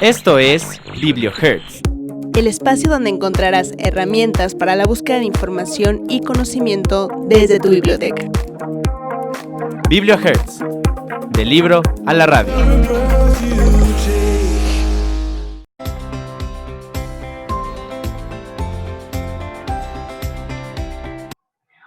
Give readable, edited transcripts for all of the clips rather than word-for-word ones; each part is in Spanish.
Esto es BiblioHertz, el espacio donde encontrarás herramientas para la búsqueda de información y conocimiento desde tu biblioteca. BiblioHertz, del libro a la radio.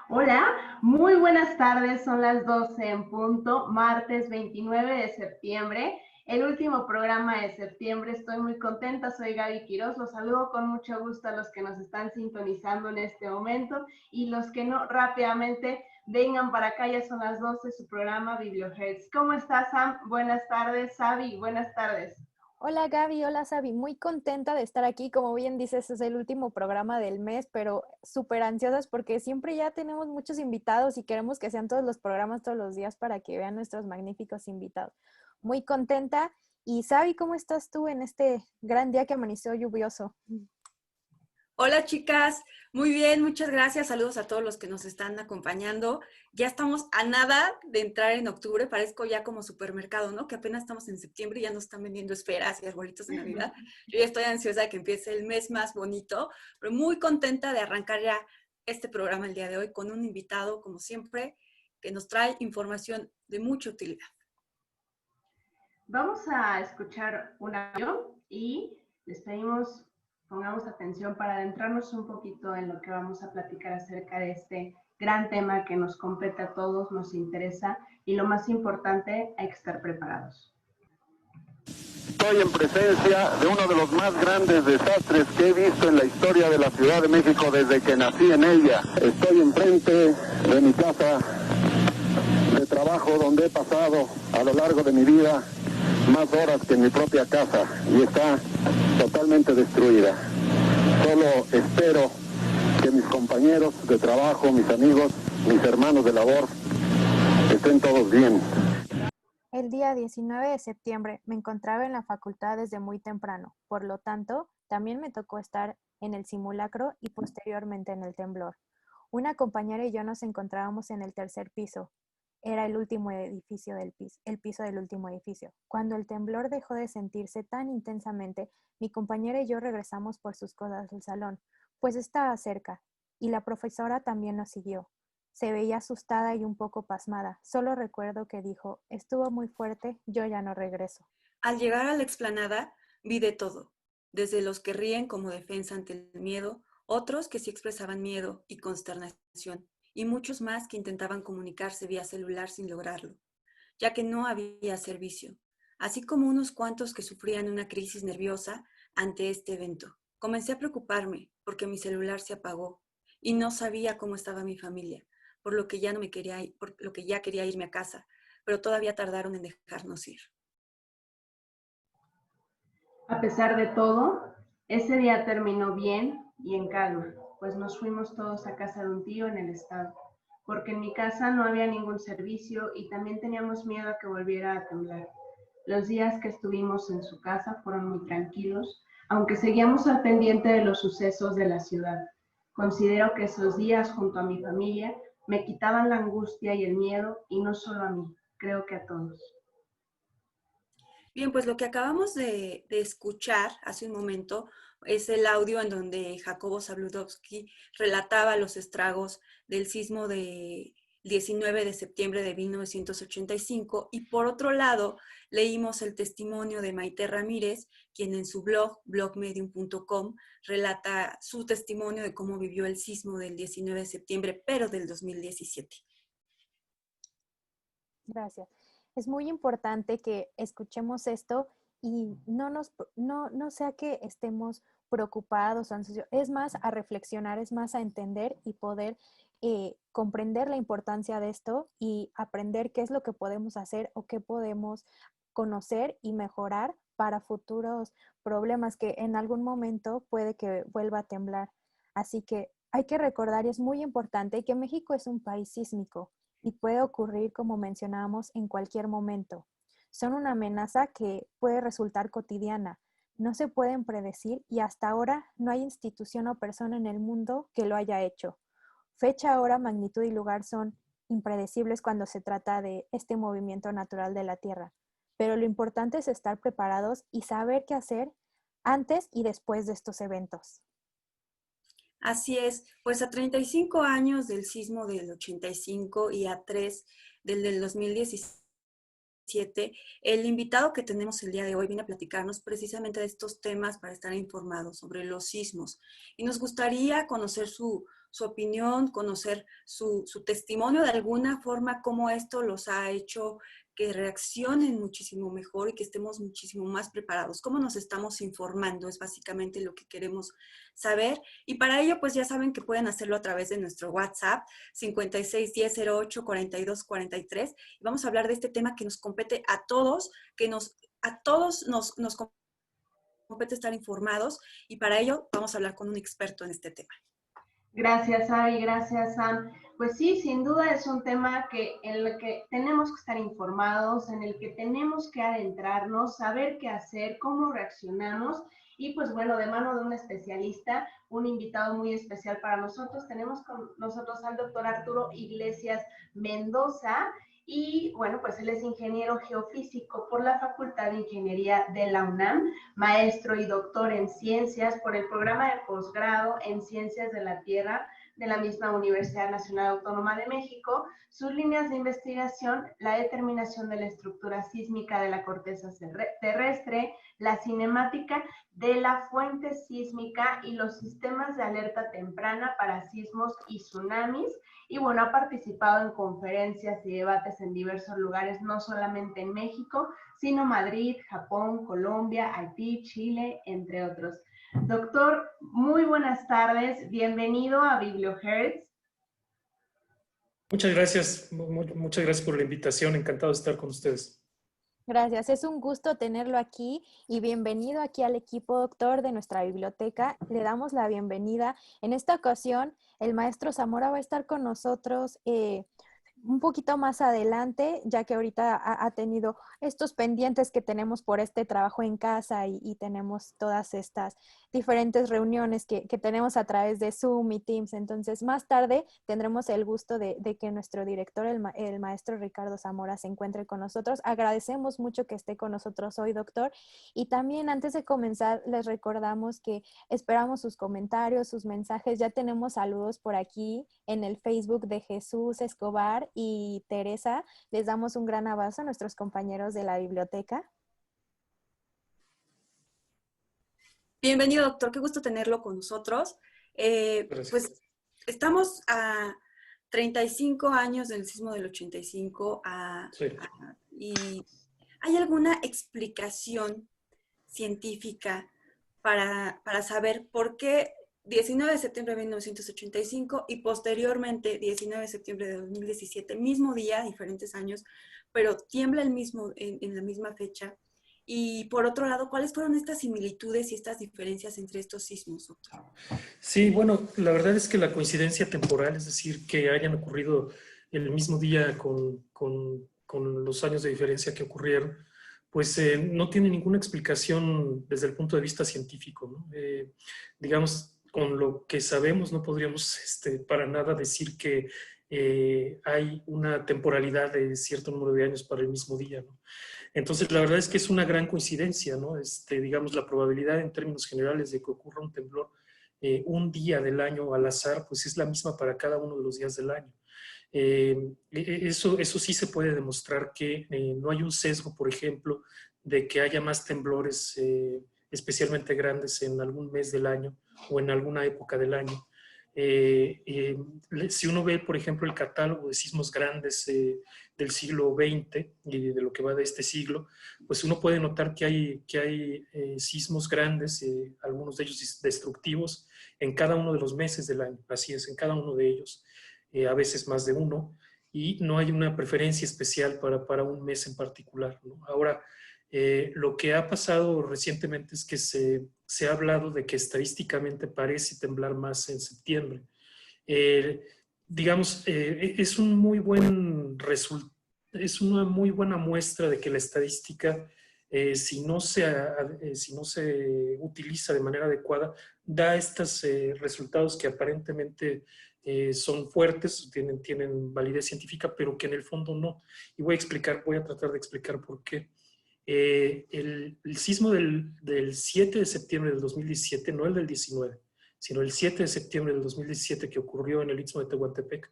Hola, muy buenas tardes, son las 12 en punto, martes 29 de septiembre, el último programa de septiembre. Estoy muy contenta, soy Gaby Quiroz, los saludo con mucho gusto a los que nos están sintonizando en este momento y los que no, rápidamente vengan para acá, ya son las 12, su programa BiblioHertz. ¿Cómo estás, Sam? Buenas tardes. Sabi, buenas tardes. Hola Gaby, hola Sabi, muy contenta de estar aquí, como bien dices, es el último programa del mes, pero súper ansiosas porque siempre ya tenemos muchos invitados y queremos que sean todos los programas todos los días para que vean nuestros magníficos invitados. Muy contenta. Y Sabi, ¿cómo estás tú en este gran día que amaneció lluvioso? Hola chicas, muy bien, muchas gracias. Saludos a todos los que nos están acompañando. Ya estamos a nada de entrar en octubre, parezco ya como supermercado, ¿no? Que apenas estamos en septiembre y ya nos están vendiendo esferas y arbolitos de Navidad. Yo ya estoy ansiosa de que empiece el mes más bonito, pero muy contenta de arrancar ya este programa el día de hoy con un invitado, como siempre, que nos trae información de mucha utilidad. Vamos a escuchar un audio y les pedimos pongamos atención para adentrarnos un poquito en lo que vamos a platicar acerca de este gran tema que nos compete a todos, nos interesa y lo más importante, hay que estar preparados. Estoy en presencia de uno de los más grandes desastres que he visto en la historia de la Ciudad de México desde que nací en ella. Estoy enfrente de mi casa de trabajo donde he pasado a lo largo de mi vida más horas que en mi propia casa y está totalmente destruida. Solo espero que mis compañeros de trabajo, mis amigos, mis hermanos de labor estén todos bien. El día 19 de septiembre me encontraba en la facultad desde muy temprano, por lo tanto, también me tocó estar en el simulacro y posteriormente en el temblor. Una compañera y yo nos encontrábamos en el tercer piso. Era el último edificio el piso del último edificio. Cuando el temblor dejó de sentirse tan intensamente, mi compañera y yo regresamos por sus cosas al salón, pues estaba cerca, y la profesora también nos siguió. Se veía asustada y un poco pasmada. Solo recuerdo que dijo, estuvo muy fuerte, yo ya no regreso. Al llegar a la explanada, vi de todo, desde los que ríen como defensa ante el miedo, otros que sí expresaban miedo y consternación, y muchos más que intentaban comunicarse vía celular sin lograrlo, ya que no había servicio, así como unos cuantos que sufrían una crisis nerviosa ante este evento. Comencé a preocuparme porque mi celular se apagó y no sabía cómo estaba mi familia, por lo que ya quería irme a casa, pero todavía tardaron en dejarnos ir. A pesar de todo, ese día terminó bien y en calma, pues nos fuimos todos a casa de un tío en el estado, porque en mi casa no había ningún servicio y también teníamos miedo a que volviera a temblar. Los días que estuvimos en su casa fueron muy tranquilos, aunque seguíamos al pendiente de los sucesos de la ciudad. Considero que esos días junto a mi familia me quitaban la angustia y el miedo, y no solo a mí, creo que a todos. Bien, pues lo que acabamos de escuchar hace un momento es el audio en donde Jacobo Zabludovsky relataba los estragos del sismo del 19 de septiembre de 1985 y por otro lado leímos el testimonio de Maite Ramírez, quien en su blog, blogmedium.com, relata su testimonio de cómo vivió el sismo del 19 de septiembre, pero del 2017. Gracias. Es muy importante que escuchemos esto y no sea que estemos preocupados o ansiosos, es más a reflexionar, es más a entender y poder comprender la importancia de esto y aprender qué es lo que podemos hacer o qué podemos conocer y mejorar para futuros problemas que en algún momento puede que vuelva a temblar. Así que hay que recordar, y es muy importante, que México es un país sísmico y puede ocurrir, como mencionábamos, en cualquier momento. Son una amenaza que puede resultar cotidiana, no se pueden predecir y hasta ahora no hay institución o persona en el mundo que lo haya hecho. Fecha, hora, magnitud y lugar son impredecibles cuando se trata de este movimiento natural de la Tierra. pero lo importante es estar preparados y saber qué hacer antes y después de estos eventos. Así es, pues a 35 años del sismo del 85 y a 3 del 2017, el invitado que tenemos el día de hoy viene a platicarnos precisamente de estos temas para estar informados sobre los sismos. Y nos gustaría conocer su opinión, conocer su testimonio de alguna forma, cómo esto los ha hecho que reaccionen muchísimo mejor y que estemos muchísimo más preparados. ¿Cómo nos estamos informando? Es básicamente lo que queremos saber. Y para ello, pues ya saben que pueden hacerlo a través de nuestro WhatsApp 5610084243. Y vamos a hablar de este tema que nos compete a todos, a todos nos compete estar informados. Y para ello vamos a hablar con un experto en este tema. Gracias, Ari, gracias, Sam. Pues sí, sin duda es un tema en el que tenemos que estar informados, en el que tenemos que adentrarnos, saber qué hacer, cómo reaccionamos y pues bueno, de mano de un especialista, un invitado muy especial para nosotros. Tenemos con nosotros al doctor Arturo Iglesias Mendoza y bueno, pues él es ingeniero geofísico por la Facultad de Ingeniería de la UNAM, maestro y doctor en ciencias por el programa de posgrado en Ciencias de la Tierra de la misma Universidad Nacional Autónoma de México. Sus líneas de investigación, la determinación de la estructura sísmica de la corteza terrestre, la cinemática de la fuente sísmica y los sistemas de alerta temprana para sismos y tsunamis. Y bueno, ha participado en conferencias y debates en diversos lugares, no solamente en México, sino Madrid, Japón, Colombia, Haití, Chile, entre otros. Doctor, muy buenas tardes. Bienvenido a BiblioHertz. Muchas gracias por la invitación. Encantado de estar con ustedes. Gracias, es un gusto tenerlo aquí y bienvenido aquí al equipo, doctor, de nuestra biblioteca. Le damos la bienvenida. En esta ocasión, el maestro Zamora va a estar con nosotros un poquito más adelante, ya que ahorita ha tenido estos pendientes que tenemos por este trabajo en casa y tenemos todas estas diferentes reuniones que tenemos a través de Zoom y Teams. Entonces, más tarde tendremos el gusto de que nuestro director, el maestro Ricardo Zamora, se encuentre con nosotros. Agradecemos mucho que esté con nosotros hoy, doctor. Y también, antes de comenzar, les recordamos que esperamos sus comentarios, sus mensajes. Ya tenemos saludos por aquí en el Facebook de Jesús Escobar y Teresa. Les damos un gran abrazo a nuestros compañeros de la biblioteca. Bienvenido, doctor. Qué gusto tenerlo con nosotros. Pues estamos a 35 años del sismo del 85 Sí. Y ¿hay alguna explicación científica para saber por qué 19 de septiembre de 1985 y posteriormente 19 de septiembre de 2017, mismo día, diferentes años, pero tiembla en la misma fecha? Y por otro lado, ¿cuáles fueron estas similitudes y estas diferencias entre estos sismos, doctor? Sí, bueno, la verdad es que la coincidencia temporal, es decir, que hayan ocurrido el mismo día con los años de diferencia que ocurrieron, pues no tiene ninguna explicación desde el punto de vista científico, ¿no? Digamos, con lo que sabemos no podríamos para nada decir que hay una temporalidad de cierto número de años para el mismo día, ¿no? Entonces, la verdad es que es una gran coincidencia, ¿no? Digamos, la probabilidad en términos generales de que ocurra un temblor un día del año al azar, pues es la misma para cada uno de los días del año. Eso sí se puede demostrar que no hay un sesgo, por ejemplo, de que haya más temblores especialmente grandes en algún mes del año o en alguna época del año. Si uno ve, por ejemplo, el catálogo de sismos grandes del siglo XX y de lo que va de este siglo, pues uno puede notar que hay sismos grandes, algunos de ellos destructivos, en cada uno de los meses del año. Así es, en cada uno de ellos, a veces más de uno, y no hay una preferencia especial para un mes en particular, ¿no? Ahora, lo que ha pasado recientemente es que se ha hablado de que estadísticamente parece temblar más en septiembre. Digamos, es un muy buen es una muy buena muestra de que la estadística, si no se utiliza de manera adecuada, da estos resultados que aparentemente son fuertes, tienen validez científica, pero que en el fondo no. Y voy a tratar de explicar por qué. El sismo del 7 de septiembre del 2017, no el del 19, sino el 7 de septiembre del 2017 que ocurrió en el Istmo de Tehuantepec,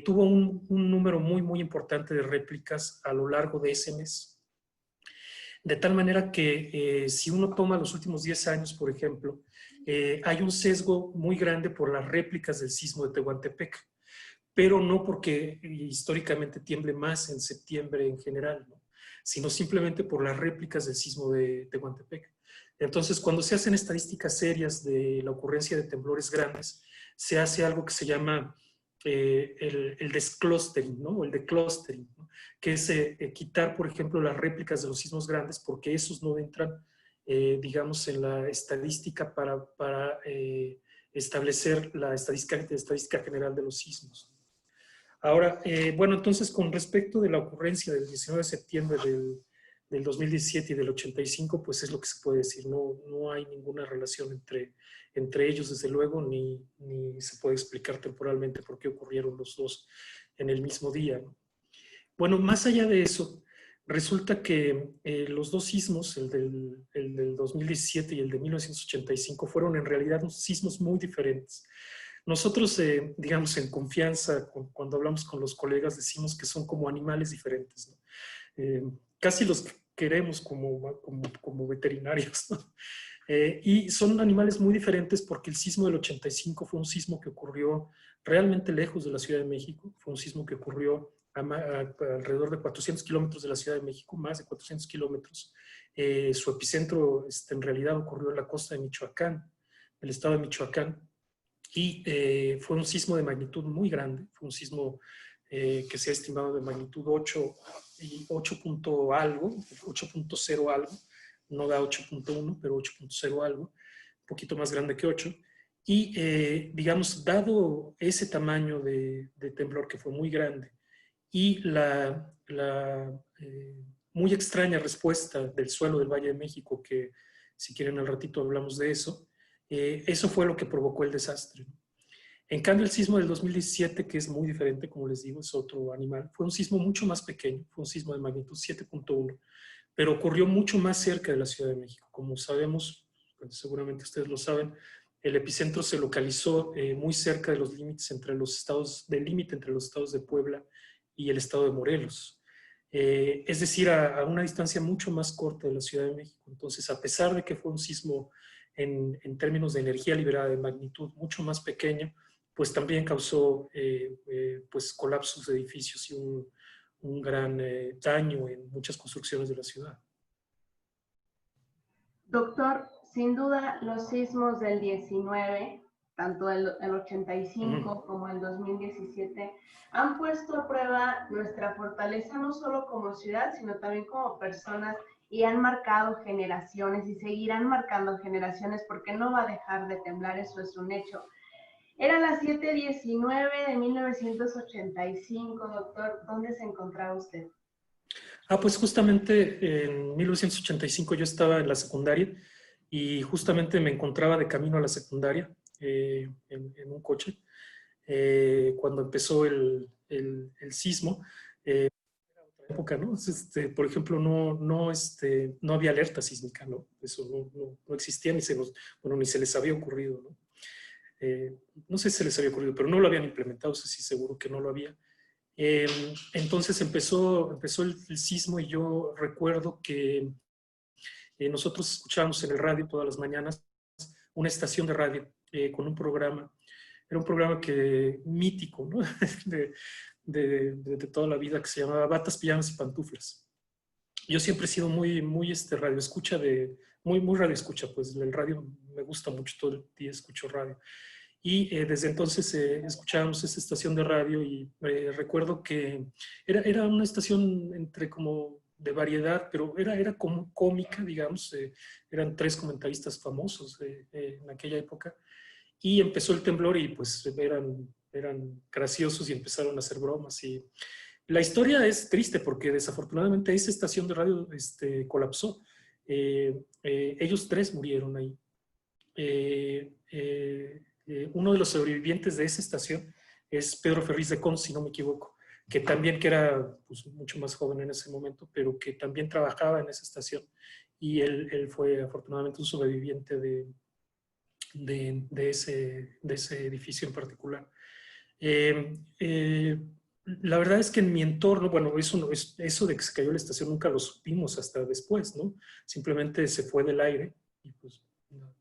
tuvo un número muy importante de réplicas a lo largo de ese mes. De tal manera que si uno toma los últimos 10 años, por ejemplo, hay un sesgo muy grande por las réplicas del sismo de Tehuantepec, pero no porque históricamente tiemble más en septiembre en general, ¿no? Sino simplemente por las réplicas del sismo de Tehuantepec. Entonces, cuando se hacen estadísticas serias de la ocurrencia de temblores grandes, se hace algo que se llama el desclustering, ¿no? O el declustering, ¿no? Que es quitar, por ejemplo, las réplicas de los sismos grandes porque esos no entran, digamos, en la estadística para establecer la estadística general de los sismos. Ahora, bueno, entonces con respecto de la ocurrencia del 19 de septiembre del 2017 y del 85, pues es lo que se puede decir. No hay ninguna relación entre ellos, desde luego, ni se puede explicar temporalmente por qué ocurrieron los dos en el mismo día, ¿no? Bueno, más allá de eso, resulta que los dos sismos, el del 2017 y el de 1985, fueron en realidad sismos muy diferentes. Nosotros, digamos, en confianza, cuando hablamos con los colegas, decimos que son como animales diferentes, ¿no? Casi los queremos como veterinarios, ¿no? Y son animales muy diferentes porque el sismo del 85 fue un sismo que ocurrió realmente lejos de la Ciudad de México, fue un sismo que ocurrió alrededor de 400 kilómetros de la Ciudad de México, más de 400 kilómetros. Su epicentro en realidad ocurrió en la costa de Michoacán, el estado de Michoacán, y fue un sismo de magnitud muy grande, fue un sismo que se ha estimado de magnitud 8 y 8 punto algo, 8.0 algo, no da 8.1, pero 8.0 algo, un poquito más grande que 8. Y digamos, dado ese tamaño de temblor que fue muy grande y la muy extraña respuesta del suelo del Valle de México, que si quieren al ratito hablamos de eso, eso fue lo que provocó el desastre. En cambio, el sismo del 2017, que es muy diferente, como les digo, es otro animal, fue un sismo mucho más pequeño, fue un sismo de magnitud 7.1, pero ocurrió mucho más cerca de la Ciudad de México. Como sabemos, pues seguramente ustedes lo saben, el epicentro se localizó muy cerca de los límites entre los estados, del límite entre los estados de Puebla y el estado de Morelos. Es decir, a una distancia mucho más corta de la Ciudad de México. Entonces, a pesar de que fue un sismo en términos de energía liberada de magnitud mucho más pequeño, pues también causó pues colapsos de edificios y un gran daño en muchas construcciones de la ciudad. Doctor, sin duda los sismos del 19, tanto el 85 como el 2017, han puesto a prueba nuestra fortaleza no solo como ciudad, sino también como personas, y han marcado generaciones y seguirán marcando generaciones porque no va a dejar de temblar, eso es un hecho. Era las 7:19 de 1985, doctor. ¿Dónde se encontraba usted? Pues justamente en 1985 yo estaba en la secundaria y justamente me encontraba de camino a la secundaria en un coche cuando empezó el sismo. Era otra época, ¿no? Por ejemplo, no había alerta sísmica, ¿no? Eso no existía, ni se les había ocurrido, ¿no? No sé si se les había ocurrido, pero no lo habían implementado, sí, seguro que no lo había. Entonces empezó el sismo y yo recuerdo que nosotros escuchábamos en el radio todas las mañanas una estación de radio con un programa. Era un programa mítico, ¿no? de toda la vida, que se llamaba Batas, Pijamas y Pantuflas. Yo siempre he sido muy radio escucha, muy radio escucha, pues el radio me gusta mucho, todo el día escucho radio. Y desde entonces escuchábamos esta estación de radio y recuerdo que era una estación entre como de variedad, pero era como cómica, digamos. Eran 3 comentaristas famosos en aquella época. Y empezó el temblor y pues eran graciosos y empezaron a hacer bromas. Y la historia es triste porque desafortunadamente esa estación de radio colapsó. Ellos 3 murieron ahí. Uno de los sobrevivientes de esa estación es Pedro Ferriz de Cons, si no me equivoco, que también, que era pues, mucho más joven en ese momento, pero que también trabajaba en esa estación. Y él fue afortunadamente un sobreviviente de ese edificio en particular. La verdad es que en mi entorno, bueno, eso de que se cayó la estación nunca lo supimos hasta después, ¿no? Simplemente se fue del aire. Y, pues, no.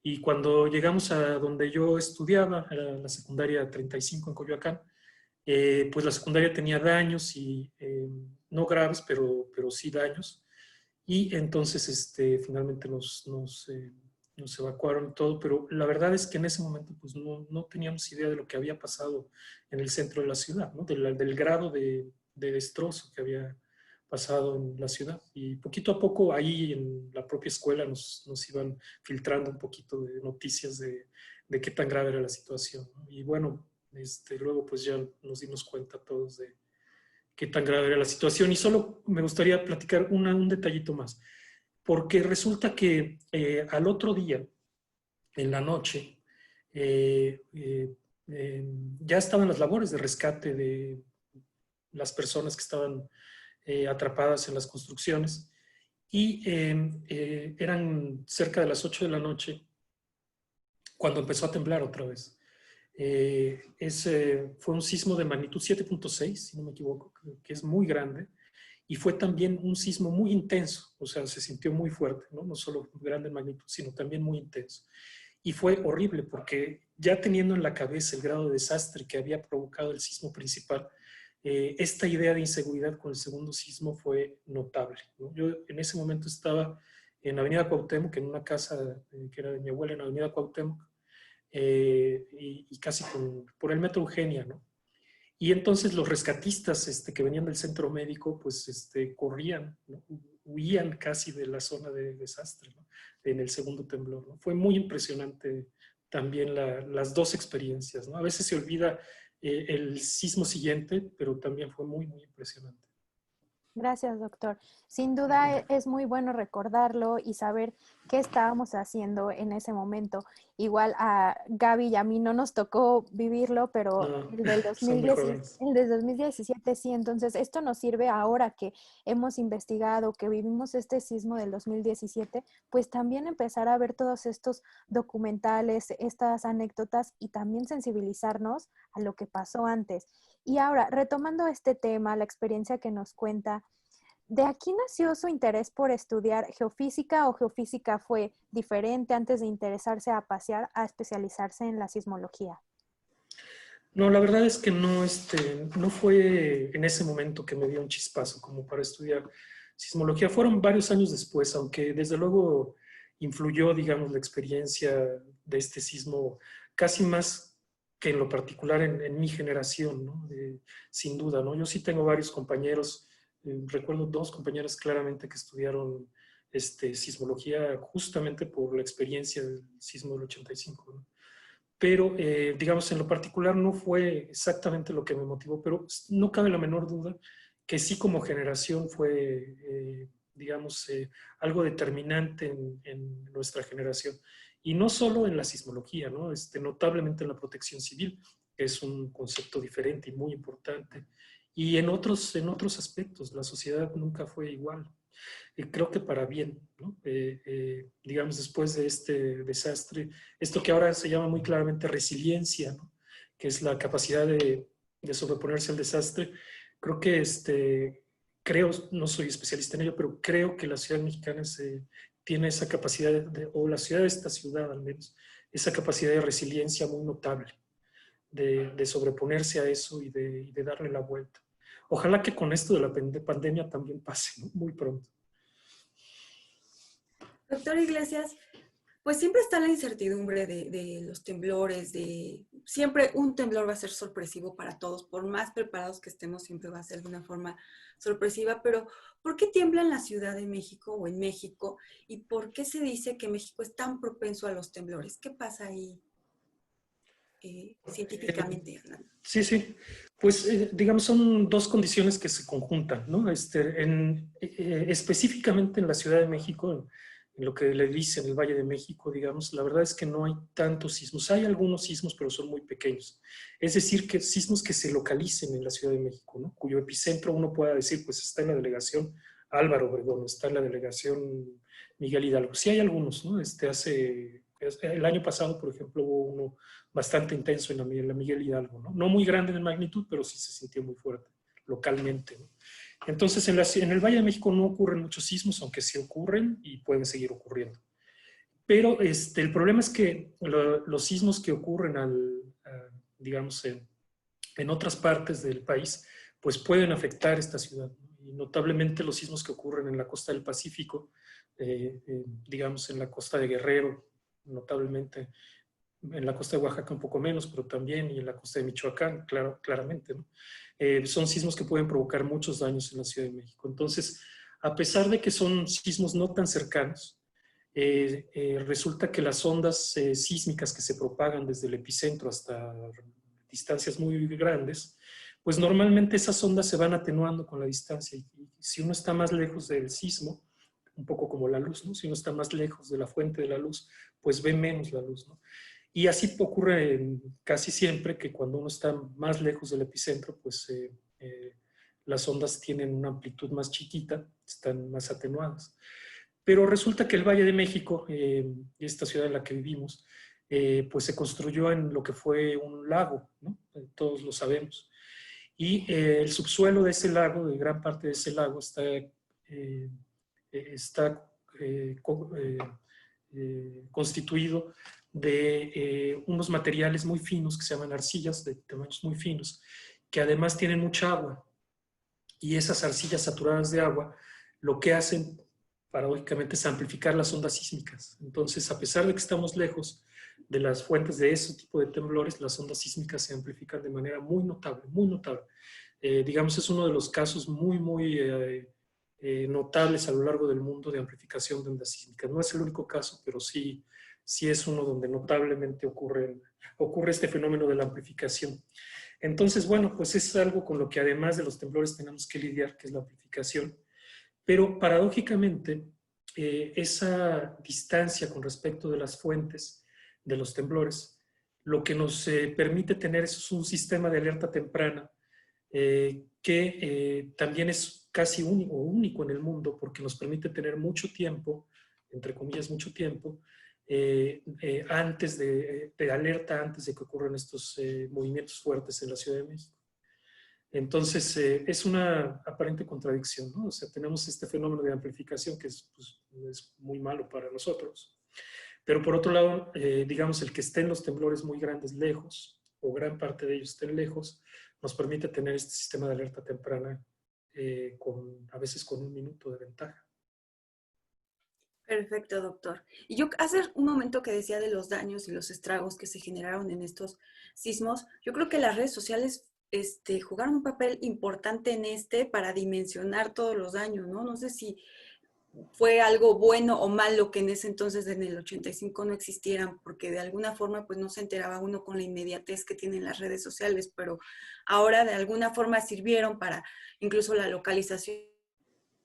Y cuando llegamos a donde yo estudiaba, era la secundaria 35 en Coyoacán, pues la secundaria tenía daños, y no graves, pero sí daños. Y entonces finalmente nos evacuaron y todo, pero la verdad es que en ese momento pues no teníamos idea de lo que había pasado en el centro de la ciudad, ¿no? Del grado de destrozo que había pasado en la ciudad. Y poquito a poco ahí en la propia escuela nos iban filtrando un poquito de noticias de qué tan grave era la situación, ¿no? Y bueno, luego pues ya nos dimos cuenta todos de qué tan grave era la situación. Y solo me gustaría platicar un detallito más, porque resulta que al otro día, en la noche, ya estaban las labores de rescate de las personas que estaban atrapadas en las construcciones, y eran cerca de las 8 de la noche cuando empezó a temblar otra vez. Fue un sismo de magnitud 7.6, si no me equivoco, que es muy grande, y fue también un sismo muy intenso, o sea, se sintió muy fuerte, ¿no? Solo grande en magnitud, sino también muy intenso. Y fue horrible porque ya teniendo en la cabeza el grado de desastre que había provocado el sismo principal, esta idea de inseguridad con el segundo sismo fue notable, ¿no? Yo en ese momento estaba en Avenida Cuauhtémoc, en una casa que era de mi abuela en Avenida Cuauhtémoc, y casi por el Metro Eugenia, ¿no? Y entonces los rescatistas que venían del centro médico, pues corrían, ¿no? Huían casi de la zona de desastre, ¿no? En el segundo temblor, ¿no? Fue muy impresionante también las dos experiencias, ¿no? A veces se olvida el sismo siguiente, pero también fue muy, muy impresionante. Gracias, doctor. Sin duda es muy bueno recordarlo y saber qué estábamos haciendo en ese momento. Igual a Gaby y a mí no nos tocó vivirlo, pero No, el del son muy jóvenes. 2017 sí. Entonces, esto nos sirve ahora que hemos investigado, que vivimos este sismo del 2017, pues también empezar a ver todos estos documentales, estas anécdotas, y también sensibilizarnos a lo que pasó antes. Y ahora, retomando este tema, la experiencia que nos cuenta, ¿de aquí nació su interés por estudiar geofísica, o geofísica fue diferente antes de interesarse a pasear a especializarse en la sismología? No, la verdad es que no fue en ese momento que me dio un chispazo como para estudiar sismología. Fueron varios años después, aunque desde luego influyó, digamos, la experiencia de este sismo casi más que en lo particular en mi generación, ¿no? Sin duda, ¿no? Yo sí tengo varios compañeros, recuerdo 2 compañeras claramente que estudiaron sismología justamente por la experiencia del sismo del 85, ¿no? Pero, digamos, en lo particular no fue exactamente lo que me motivó, pero no cabe la menor duda que sí como generación fue, digamos, algo determinante en nuestra generación. Y no solo en la sismología, ¿no? Notablemente en la protección civil, que es un concepto diferente y muy importante. Y en otros aspectos, la sociedad nunca fue igual. Creo que para bien, ¿no? Digamos, después de este desastre, esto que ahora se llama muy claramente resiliencia, ¿no? Que es la capacidad de sobreponerse al desastre, creo que creo, no soy especialista en ello, pero creo que la ciudad mexicana tiene esa capacidad, o la ciudad de esta ciudad al menos, esa capacidad de resiliencia muy notable, de sobreponerse a eso y de darle la vuelta. Ojalá que con esto de la pandemia también pase, ¿no? Muy pronto. Doctor Iglesias, pues siempre está la incertidumbre de los temblores, siempre un temblor va a ser sorpresivo para todos, por más preparados que estemos, siempre va a ser de una forma sorpresiva, pero ¿por qué tiembla en la Ciudad de México o en México? ¿Y por qué se dice que México es tan propenso a los temblores? ¿Qué pasa ahí científicamente hablando? Sí. Pues digamos son 2 condiciones que se conjuntan, ¿no? Específicamente en la Ciudad de México, en lo que le dicen el Valle de México, digamos, la verdad es que no hay tantos sismos. Hay algunos sismos, pero son muy pequeños. Es decir, que sismos que se localicen en la Ciudad de México, ¿no? Cuyo epicentro uno pueda decir, pues está en la delegación Álvaro Obregón, está en la delegación Miguel Hidalgo. Sí hay algunos, ¿no? El año pasado, por ejemplo, hubo uno bastante intenso en la Miguel Hidalgo, ¿no? No muy grande en magnitud, pero sí se sintió muy fuerte localmente, ¿no? Entonces, en el Valle de México no ocurren muchos sismos, aunque sí ocurren y pueden seguir ocurriendo. Pero el problema es que los sismos que ocurren, digamos, en otras partes del país, pues pueden afectar esta ciudad, ¿no? Y notablemente los sismos que ocurren en la costa del Pacífico, digamos, en la costa de Guerrero, notablemente, en la costa de Oaxaca un poco menos, pero también, y en la costa de Michoacán, claramente, ¿no? Son sismos que pueden provocar muchos daños en la Ciudad de México. Entonces, a pesar de que son sismos no tan cercanos, resulta que las ondas sísmicas que se propagan desde el epicentro hasta distancias muy grandes, pues normalmente esas ondas se van atenuando con la distancia. Y si uno está más lejos del sismo, un poco como la luz, ¿no? Si uno está más lejos de la fuente de la luz, pues ve menos la luz, ¿no? Y así ocurre casi siempre, que cuando uno está más lejos del epicentro, pues las ondas tienen una amplitud más chiquita, están más atenuadas. Pero resulta que el Valle de México, esta ciudad en la que vivimos, pues se construyó en lo que fue un lago, ¿no? Todos lo sabemos. Y el subsuelo de ese lago, de gran parte de ese lago, está constituido de unos materiales muy finos que se llaman arcillas, de tamaños muy finos, que además tienen mucha agua. Y esas arcillas saturadas de agua lo que hacen, paradójicamente, es amplificar las ondas sísmicas. Entonces, a pesar de que estamos lejos de las fuentes de ese tipo de temblores, las ondas sísmicas se amplifican de manera muy notable, muy notable. Digamos, es uno de los casos muy notables a lo largo del mundo de amplificación de ondas sísmicas. No es el único caso, pero sí es uno donde notablemente ocurre este fenómeno de la amplificación. Entonces, bueno, pues es algo con lo que además de los temblores tenemos que lidiar, que es la amplificación. Pero paradójicamente, esa distancia con respecto de las fuentes de los temblores, lo que nos permite tener es un sistema de alerta temprana que también es casi único en el mundo, porque nos permite tener mucho tiempo, entre comillas mucho tiempo, antes de alerta, antes de que ocurran estos movimientos fuertes en la Ciudad de México. Entonces, es una aparente contradicción, ¿no? O sea, tenemos este fenómeno de amplificación que es muy malo para nosotros. Pero por otro lado, digamos, el que estén los temblores muy grandes lejos, o gran parte de ellos estén lejos, nos permite tener este sistema de alerta temprana a veces con 1 minuto de ventaja. Perfecto, doctor. Y yo hace un momento que decía de los daños y los estragos que se generaron en estos sismos, yo creo que las redes sociales jugaron un papel importante en para dimensionar todos los daños, ¿no? No sé si fue algo bueno o malo que en ese entonces, en el 85, no existieran, porque de alguna forma pues no se enteraba uno con la inmediatez que tienen las redes sociales, pero ahora de alguna forma sirvieron para incluso la localización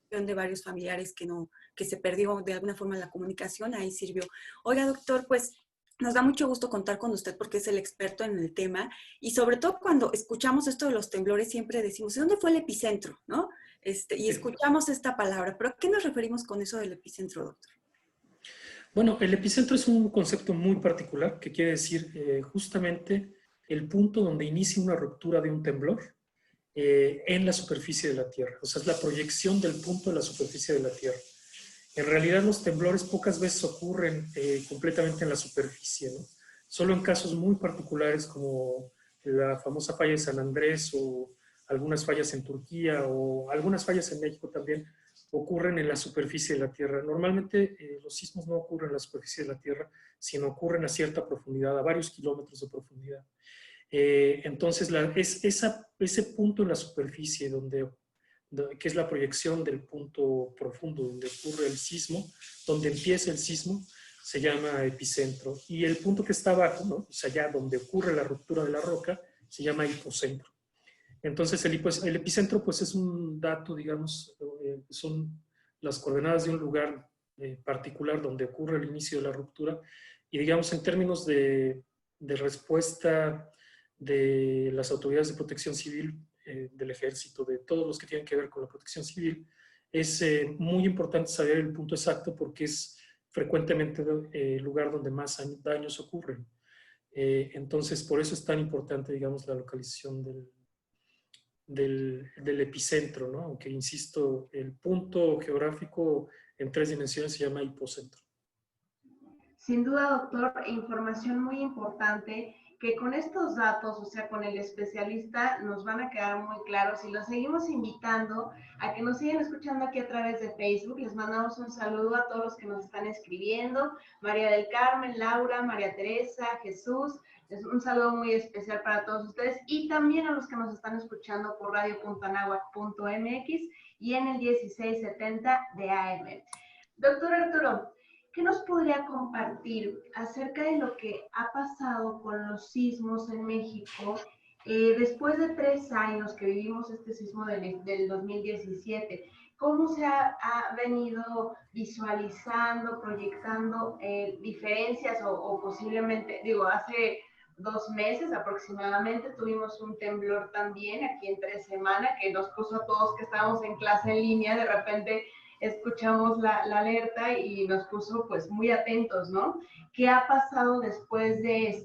de varios familiares que se perdió de alguna forma la comunicación, ahí sirvió. Oiga, doctor, pues nos da mucho gusto contar con usted porque es el experto en el tema y sobre todo cuando escuchamos esto de los temblores siempre decimos, ¿dónde fue el epicentro? ¿No? Y escuchamos esta palabra, pero ¿a qué nos referimos con eso del epicentro, doctor? Bueno, el epicentro es un concepto muy particular que quiere decir justamente el punto donde inicia una ruptura de un temblor en la superficie de la Tierra. O sea, es la proyección del punto de la superficie de la Tierra. En realidad los temblores pocas veces ocurren completamente en la superficie, ¿no? Solo en casos muy particulares como la famosa falla de San Andrés o algunas fallas en Turquía o algunas fallas en México también ocurren en la superficie de la Tierra. Normalmente los sismos no ocurren en la superficie de la Tierra, sino ocurren a cierta profundidad, a varios kilómetros de profundidad. Entonces ese punto en la superficie que es la proyección del punto profundo donde ocurre el sismo, donde empieza el sismo, se llama epicentro. Y el punto que está abajo, ¿no? O sea, allá donde ocurre la ruptura de la roca, se llama hipocentro. Entonces el epicentro pues es un dato, digamos, son las coordenadas de un lugar particular donde ocurre el inicio de la ruptura. Y digamos, en términos de respuesta de las autoridades de protección civil, del ejército, de todos los que tienen que ver con la protección civil, es muy importante saber el punto exacto porque es frecuentemente el lugar donde más daños ocurren. Entonces, por eso es tan importante, digamos, la localización del epicentro, ¿no? Aunque, insisto, el punto geográfico en 3 dimensiones se llama hipocentro. Sin duda, doctor, información muy importante que con estos datos, o sea, con el especialista, nos van a quedar muy claros y los seguimos invitando a que nos sigan escuchando aquí a través de Facebook. Les mandamos un saludo a todos los que nos están escribiendo, María del Carmen, Laura, María Teresa, Jesús. Un saludo muy especial para todos ustedes y también a los que nos están escuchando por radio.anahuac.mx y en el 1670 de AM. Doctor Arturo, ¿qué nos podría compartir acerca de lo que ha pasado con los sismos en México después de 3 años que vivimos este sismo del 2017? ¿Cómo se ha venido visualizando, proyectando diferencias o posiblemente, digo, hace 2 meses aproximadamente tuvimos un temblor también aquí en 3 semanas que nos puso a todos que estábamos en clase en línea, de repente escuchamos la alerta y nos puso pues muy atentos, ¿no? ¿Qué ha pasado después de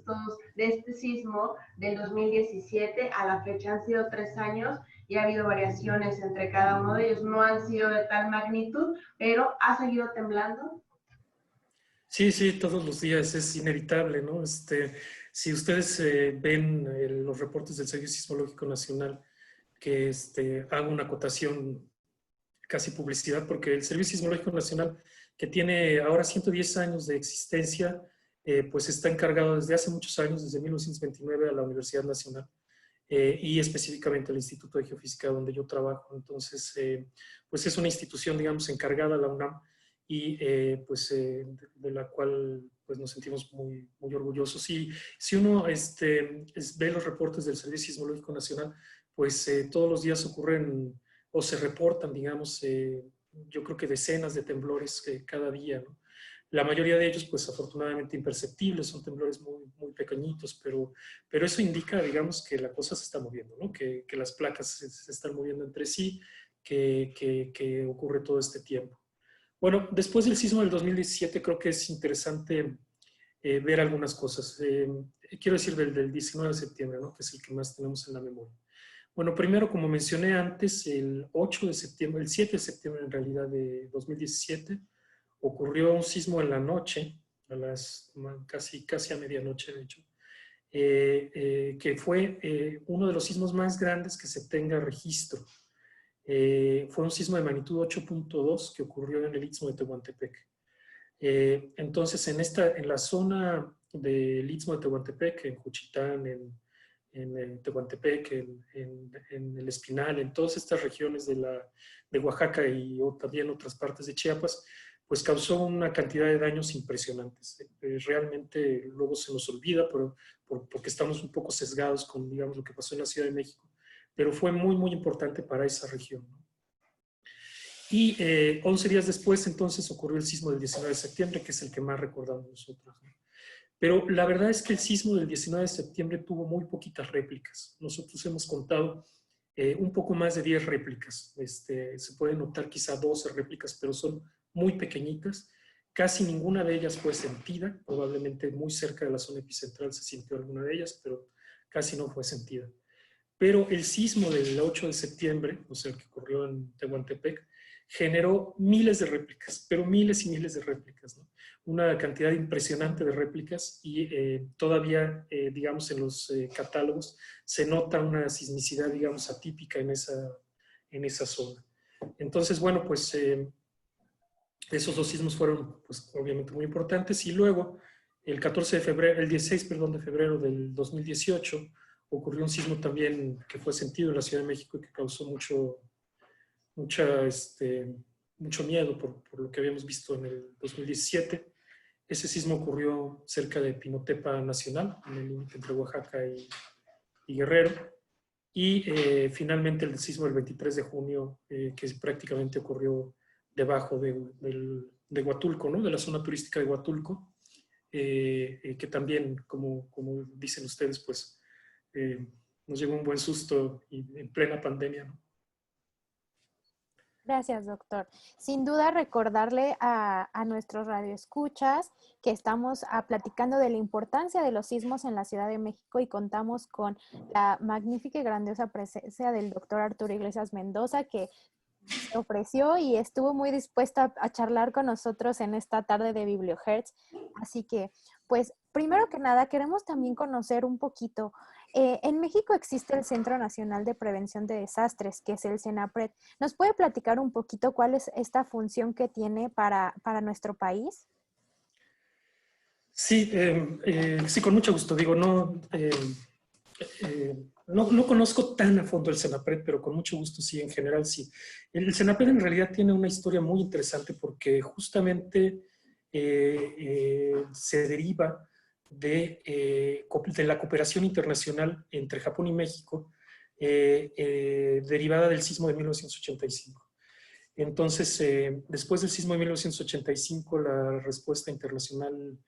este sismo del 2017? A la fecha han sido 3 años y ha habido variaciones entre cada uno de ellos. No han sido de tal magnitud, pero ¿ha seguido temblando? Sí, sí, todos los días es inevitable, ¿no? Si ustedes ven los reportes del Servicio Sismológico Nacional, que hago una acotación, casi publicidad, porque el Servicio Sismológico Nacional, que tiene ahora 110 años de existencia, pues está encargado desde hace muchos años, desde 1929, a la Universidad Nacional y específicamente al Instituto de Geofísica donde yo trabajo. Entonces, pues es una institución, digamos, encargada a la UNAM y de la cual pues nos sentimos muy, muy orgullosos. Y si uno ve los reportes del Servicio Sismológico Nacional, pues todos los días ocurren o se reportan, digamos, yo creo que decenas de temblores cada día, ¿no? La mayoría de ellos, pues afortunadamente imperceptibles, son temblores muy, muy pequeñitos, pero eso indica, digamos, que la cosa se está moviendo, ¿no? Que las placas se están moviendo entre sí, que ocurre todo este tiempo. Bueno, después del sismo del 2017 creo que es interesante ver algunas cosas. Quiero decir del 19 de septiembre, ¿no? Que es el que más tenemos en la memoria. Bueno, primero, como mencioné antes, el 8 de septiembre, el 7 de septiembre en realidad de 2017, ocurrió un sismo en la noche, casi a medianoche de hecho, que fue uno de los sismos más grandes que se tenga registro. Fue un sismo de magnitud 8.2 que ocurrió en el Istmo de Tehuantepec. Entonces, en la zona del Istmo de Tehuantepec, en Juchitán, en Tehuantepec, en El Espinal, en todas estas regiones de Oaxaca y también otras partes de Chiapas, pues causó una cantidad de daños impresionantes. Realmente luego se nos olvida porque estamos un poco sesgados con, digamos, lo que pasó en la Ciudad de México, pero fue muy, muy importante para esa región, ¿no? Y 11 días después, entonces, ocurrió el sismo del 19 de septiembre, que es el que más recordamos nosotros, ¿no? Pero la verdad es que el sismo del 19 de septiembre tuvo muy poquitas réplicas. Nosotros hemos contado un poco más de 10 réplicas. Se pueden notar quizá 12 réplicas, pero son muy pequeñitas. Casi ninguna de ellas fue sentida. Probablemente muy cerca de la zona epicentral se sintió alguna de ellas, pero casi no fue sentida. Pero el sismo del 8 de septiembre, o sea, el que ocurrió en Tehuantepec, generó miles de réplicas, pero miles y miles de réplicas, ¿no? Una cantidad impresionante de réplicas y todavía, digamos, en los catálogos se nota una sismicidad, digamos, atípica en esa zona. Entonces, bueno, pues esos 2 sismos fueron, pues, obviamente muy importantes. Y luego, el 16 de febrero del 2018, ocurrió un sismo también que fue sentido en la Ciudad de México y que causó mucho miedo por lo que habíamos visto en el 2017. Ese sismo ocurrió cerca de Pinotepa Nacional, en el límite entre Oaxaca y Guerrero. Y finalmente el sismo del 23 de junio, que prácticamente ocurrió debajo del de Huatulco, ¿no? De la zona turística de Huatulco, que también, como dicen ustedes, pues nos llegó un buen susto en plena pandemia, ¿no? Gracias, doctor. Sin duda recordarle a nuestros radioescuchas que estamos platicando de la importancia de los sismos en la Ciudad de México y contamos con la magnífica y grandiosa presencia del doctor Arturo Iglesias Mendoza, que se ofreció y estuvo muy dispuesta a charlar con nosotros en esta tarde de BiblioHertz. Así que, pues, primero que nada, queremos también conocer un poquito. En México existe el Centro Nacional de Prevención de Desastres, que es el CENAPRED. ¿Nos puede platicar un poquito cuál es esta función que tiene para nuestro país? Sí, sí, con mucho gusto. Digo, no conozco tan a fondo el CENAPRED, pero con mucho gusto sí, en general sí. El CENAPRED en realidad tiene una historia muy interesante porque justamente se deriva de la cooperación internacional entre Japón y México, derivada del sismo de 1985. Entonces, después del sismo de 1985, la respuesta internacional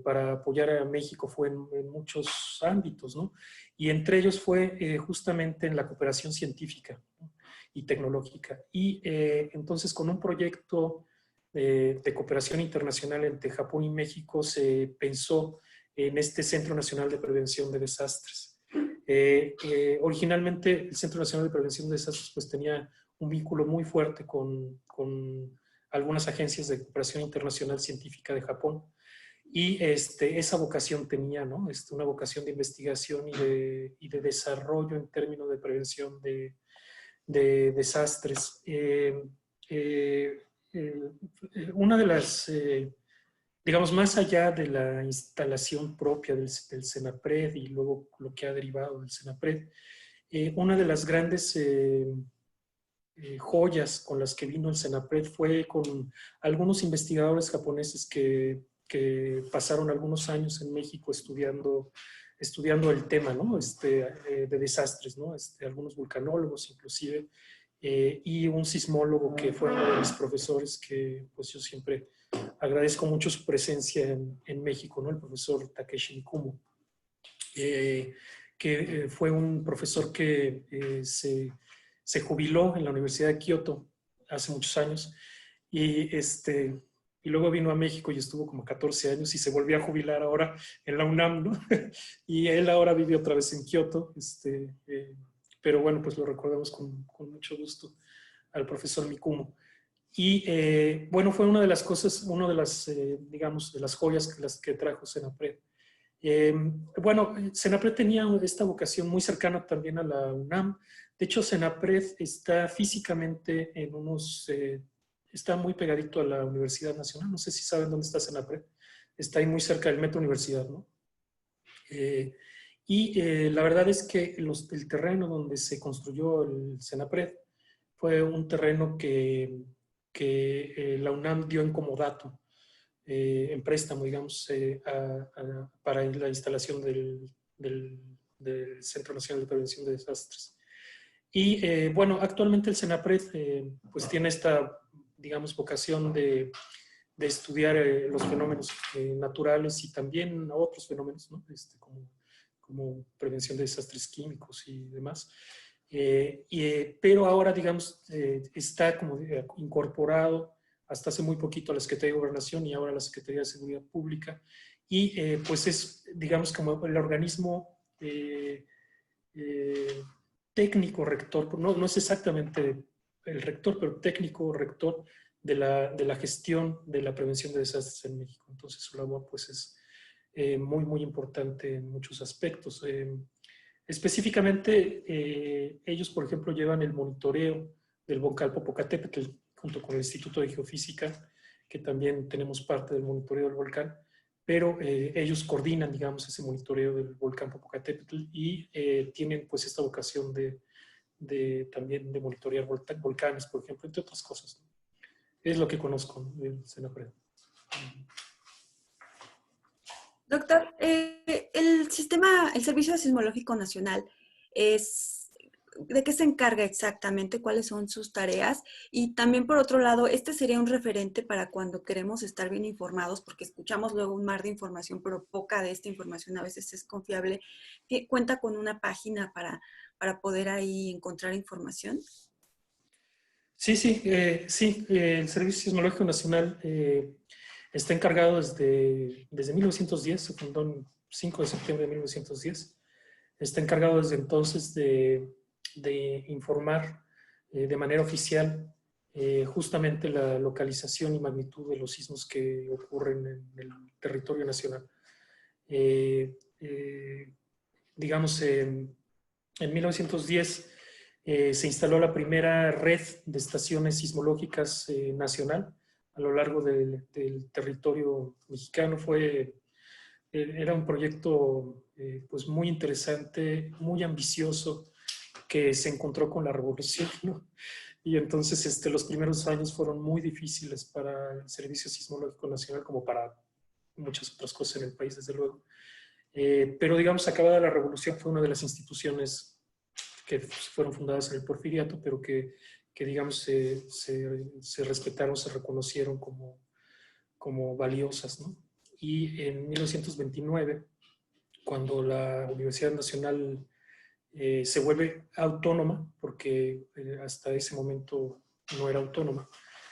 para apoyar a México fue en muchos ámbitos, ¿no? Y entre ellos fue justamente en la cooperación científica, ¿no? Y tecnológica. Y entonces con un proyecto de cooperación internacional entre Japón y México se pensó en este Centro Nacional de Prevención de Desastres. Originalmente el Centro Nacional de Prevención de Desastres pues tenía un vínculo muy fuerte con algunas agencias de cooperación internacional científica de Japón. Y esa vocación tenía, ¿no? Una vocación de investigación y de desarrollo en términos de prevención de desastres. Una de las, digamos, más allá de la instalación propia del CENAPRED y luego lo que ha derivado del CENAPRED, una de las grandes joyas con las que vino el CENAPRED fue con algunos investigadores japoneses que pasaron algunos años en México estudiando el tema, ¿no? De desastres, ¿no? Algunos vulcanólogos inclusive, y un sismólogo que fue uno de mis profesores que pues yo siempre agradezco mucho su presencia en México, ¿no? El profesor Takeshi Mikumo, que fue un profesor que se jubiló en la Universidad de Kioto hace muchos años y luego vino a México y estuvo como 14 años y se volvió a jubilar ahora en la UNAM, ¿no? Y él ahora vive otra vez en Kioto, pero bueno, pues lo recordamos con mucho gusto al profesor Mikumo. Y bueno, fue una de las cosas, una de las, digamos, de las joyas que trajo CENAPRED. Bueno, CENAPRED tenía esta vocación muy cercana también a la UNAM. De hecho, CENAPRED está físicamente está muy pegadito a la Universidad Nacional. No sé si saben dónde está CENAPRED. Está ahí muy cerca del Metro Universidad, ¿no? La verdad es que el terreno donde se construyó el CENAPRED fue un terreno que la UNAM dio en comodato, en préstamo, digamos, para la instalación del Centro Nacional de Prevención de Desastres. Y bueno, actualmente el CENAPRED pues tiene esta, digamos, vocación de estudiar los fenómenos naturales y también otros fenómenos, ¿no? Como prevención de desastres químicos y demás. Pero ahora, digamos, está como incorporado hasta hace muy poquito a la Secretaría de Gobernación y ahora a la Secretaría de Seguridad Pública. Y pues es, digamos, como el organismo técnico rector, no es exactamente el rector, pero técnico rector de la gestión de la prevención de desastres en México. Entonces su labor pues es muy, muy importante en muchos aspectos. Específicamente, ellos, por ejemplo, llevan el monitoreo del volcán Popocatépetl junto con el Instituto de Geofísica, que también tenemos parte del monitoreo del volcán, pero ellos coordinan, digamos, ese monitoreo del volcán Popocatépetl y tienen pues esta vocación también de monitorear volcanes, por ejemplo, entre otras cosas. Es lo que conozco del CENAPRED. Doctor, el Servicio Sismológico Nacional ¿De qué se encarga exactamente? ¿Cuáles son sus tareas? Y también, por otro lado, este sería un referente para cuando queremos estar bien informados, porque escuchamos luego un mar de información, pero poca de esta información a veces es confiable. ¿Cuenta con una página para poder ahí encontrar información? Sí, el Servicio Sismológico Nacional está encargado desde 1910, se fundó el 5 de septiembre de 1910. Está encargado desde entonces de informar de manera oficial justamente la localización y magnitud de los sismos que ocurren en el territorio nacional. Digamos, en 1910 se instaló la primera red de estaciones sismológicas nacional a lo largo del territorio mexicano. Era un proyecto pues muy interesante, muy ambicioso, que se encontró con la revolución, ¿no? Y entonces los primeros años fueron muy difíciles para el Servicio Sismológico Nacional, como para muchas otras cosas en el país, desde luego. Pero digamos, acabada la revolución, fue una de las instituciones que fueron fundadas en el Porfiriato, pero que digamos, se respetaron, se reconocieron como valiosas, ¿no? Y en 1929, cuando la Universidad Nacional se vuelve autónoma, porque hasta ese momento no era autónoma,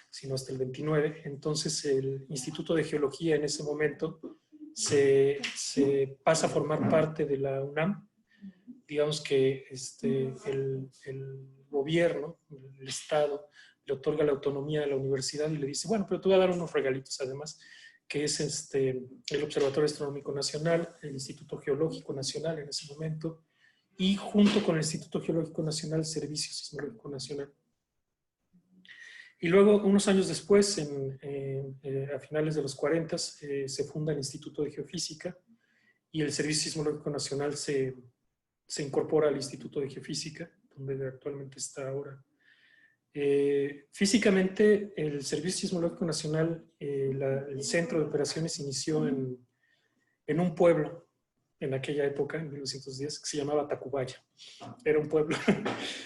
sino hasta el 29, entonces el Instituto de Geología en ese momento se pasa a formar parte de la UNAM. Digamos que el gobierno, el Estado, le otorga la autonomía a la universidad y le dice, bueno, pero te voy a dar unos regalitos además, que es el Observatorio Astronómico Nacional, el Instituto Geológico Nacional en ese momento, y junto con el Instituto Geológico Nacional, Servicio Sismológico Nacional. Y luego, unos años después, a finales de los 40, se funda el Instituto de Geofísica y el Servicio Sismológico Nacional se incorpora al Instituto de Geofísica, donde actualmente está ahora. Físicamente, el Servicio Sismológico Nacional, el centro de operaciones inició en un pueblo, en aquella época, en 1910, que se llamaba Tacubaya. Era un pueblo.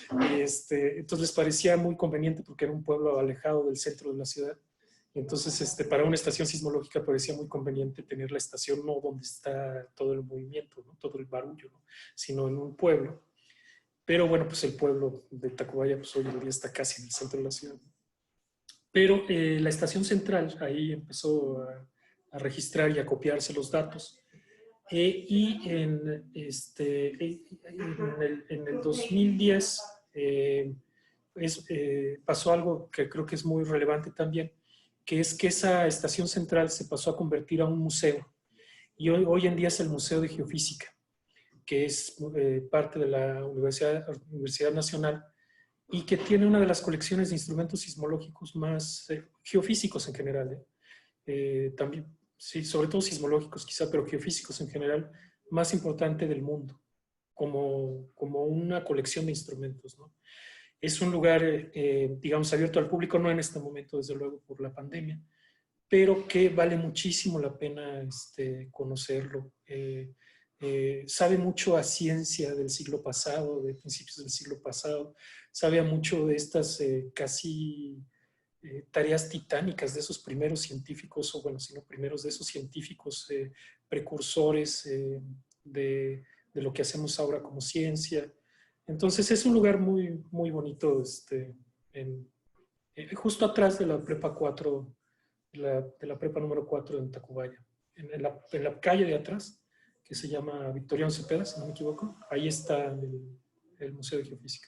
Entonces les parecía muy conveniente porque era un pueblo alejado del centro de la ciudad. Entonces, para una estación sismológica parecía muy conveniente tener la estación no donde está todo el movimiento, ¿no? Todo el barullo, ¿no? Sino en un pueblo. Pero bueno, pues el pueblo de Tacubaya pues hoy en día está casi en el centro de la ciudad. Pero la estación central ahí empezó a registrar y a copiarse los datos. Y en el 2010 pasó algo que creo que es muy relevante también, que es que esa estación central se pasó a convertir a un museo. Y hoy en día es el Museo de Geofísica, que es parte de la Universidad Nacional y que tiene una de las colecciones de instrumentos sismológicos más geofísicos en general. También, sí, sobre todo sismológicos quizá, pero geofísicos en general, más importante del mundo, como una colección de instrumentos, ¿no? Es un lugar, digamos, abierto al público, no en este momento, desde luego, por la pandemia, pero que vale muchísimo la pena conocerlo. Sabe mucho a ciencia del siglo pasado, de principios del siglo pasado, sabe mucho de estas casi tareas titánicas de esos primeros científicos, o bueno, si no primeros, de esos científicos precursores de lo que hacemos ahora como ciencia. Entonces es un lugar muy, muy bonito, justo atrás de la prepa 4, de la prepa número 4 en Tacubaya, en la calle de atrás, que se llama Victoriano Cepeda, si no me equivoco. Ahí está el Museo de Geofísica.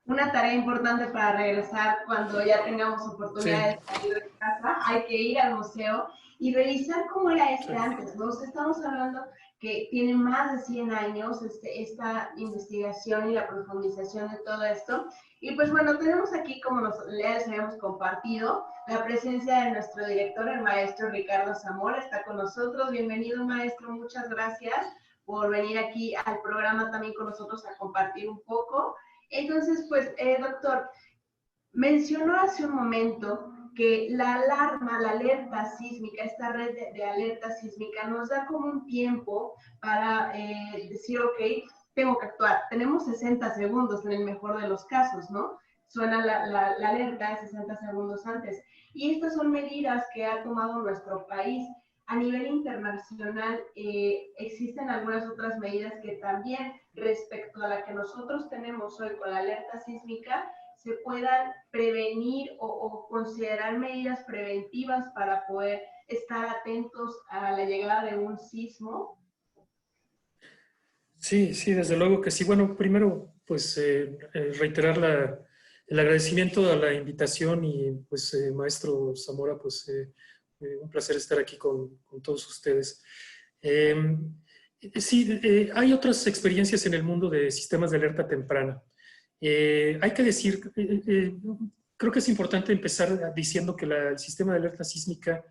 Una tarea importante para regresar cuando ya tengamos oportunidad de salir de casa, hay que ir al museo y revisar cómo era antes, ¿no? Estamos hablando que tiene más de 100 años esta investigación y la profundización de todo esto. Y pues bueno, tenemos aquí, como les habíamos compartido, la presencia de nuestro director, el maestro Ricardo Zamora, está con nosotros. Bienvenido, maestro, muchas gracias por venir aquí al programa también con nosotros a compartir un poco. Entonces, pues, doctor, mencionó hace un momento que la alarma, la alerta sísmica, esta red de alerta sísmica nos da como un tiempo para decir, ok, tengo que actuar. Tenemos 60 segundos en el mejor de los casos, ¿no? Suena la alerta 60 segundos antes. Y estas son medidas que ha tomado nuestro país. A nivel internacional existen algunas otras medidas que también, respecto a la que nosotros tenemos hoy con la alerta sísmica, se puedan prevenir o considerar medidas preventivas para poder estar atentos a la llegada de un sismo. Sí, sí, desde luego que sí. Bueno, primero, pues reiterar el agradecimiento a la invitación y pues maestro Zamora, pues un placer estar aquí con todos ustedes. Sí, hay otras experiencias en el mundo de sistemas de alerta temprana. Hay que decir, creo que es importante empezar diciendo que el sistema de alerta sísmica,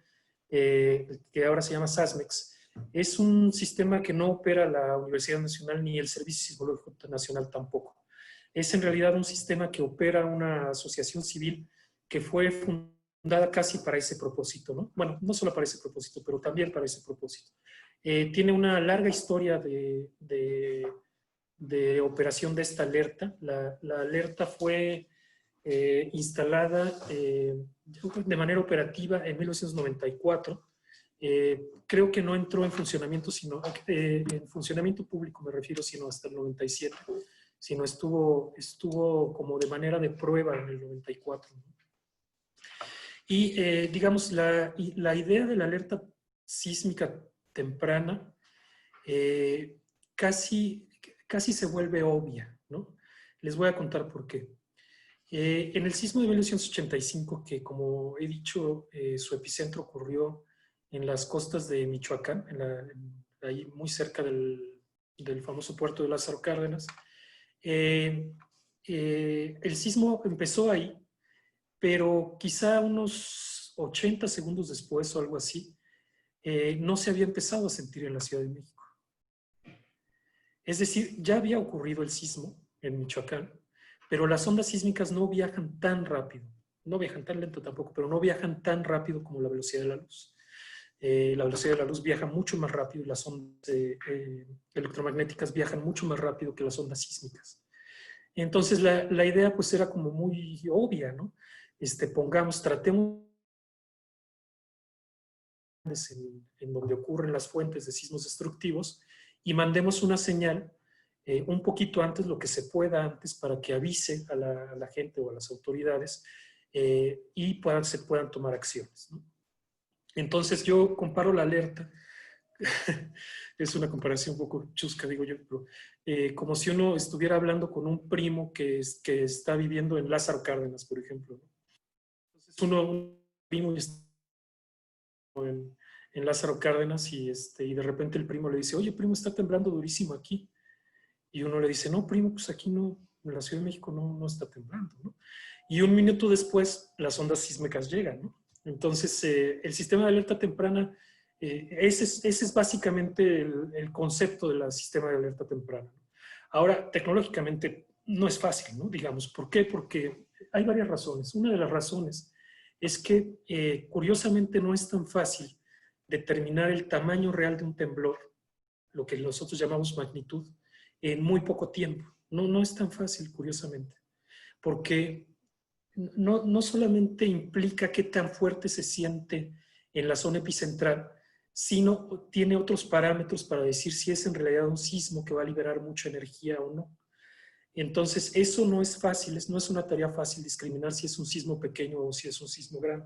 que ahora se llama SASMEX, es un sistema que no opera la Universidad Nacional ni el Servicio Sismológico Nacional tampoco. Es en realidad un sistema que opera una asociación civil que fue fundada casi para ese propósito, ¿no? Bueno, no solo para ese propósito, pero también para ese propósito. Tiene una larga historia de operación de esta alerta. La alerta fue instalada de manera operativa en 1994. Creo que no entró en funcionamiento, sino en funcionamiento público me refiero, sino hasta el 97, sino estuvo como de manera de prueba en el 94. Y digamos, la idea de la alerta sísmica temprana casi se vuelve obvia, ¿no? Les voy a contar por qué. En el sismo de 1985, que como he dicho, su epicentro ocurrió en las costas de Michoacán, ahí muy cerca del famoso puerto de Lázaro Cárdenas. El sismo empezó ahí, pero quizá unos 80 segundos después o algo así, no se había empezado a sentir en la Ciudad de México. Es decir, ya había ocurrido el sismo en Michoacán, pero las ondas sísmicas no viajan tan rápido, no viajan tan lento tampoco, pero no viajan tan rápido como la velocidad de la luz. La velocidad de la luz viaja mucho más rápido y las ondas electromagnéticas viajan mucho más rápido que las ondas sísmicas. Entonces la idea pues era como muy obvia, ¿no? Tratemos en donde ocurren las fuentes de sismos destructivos y mandemos una señal un poquito antes, lo que se pueda antes, para que avise a la gente o a las autoridades y se puedan tomar acciones, ¿no? Entonces yo comparo la alerta, es una comparación un poco chusca, digo yo, pero como si uno estuviera hablando con un primo que está viviendo en Lázaro Cárdenas, por ejemplo. Entonces un primo está en Lázaro Cárdenas y de repente el primo le dice, oye, primo, está temblando durísimo aquí. Y uno le dice, no, primo, pues aquí no, en la Ciudad de México no está temblando, ¿no? Y un minuto después las ondas sísmicas llegan, ¿no? Entonces, el sistema de alerta temprana, ese es básicamente el concepto del sistema de alerta temprana. Ahora, tecnológicamente no es fácil, ¿no? Digamos, ¿por qué? Porque hay varias razones. Una de las razones es que, curiosamente, no es tan fácil determinar el tamaño real de un temblor, lo que nosotros llamamos magnitud, en muy poco tiempo. No es tan fácil, curiosamente, porque no solamente implica qué tan fuerte se siente en la zona epicentral, sino tiene otros parámetros para decir si es en realidad un sismo que va a liberar mucha energía o no. Entonces, eso no es fácil, no es una tarea fácil discriminar si es un sismo pequeño o si es un sismo grande.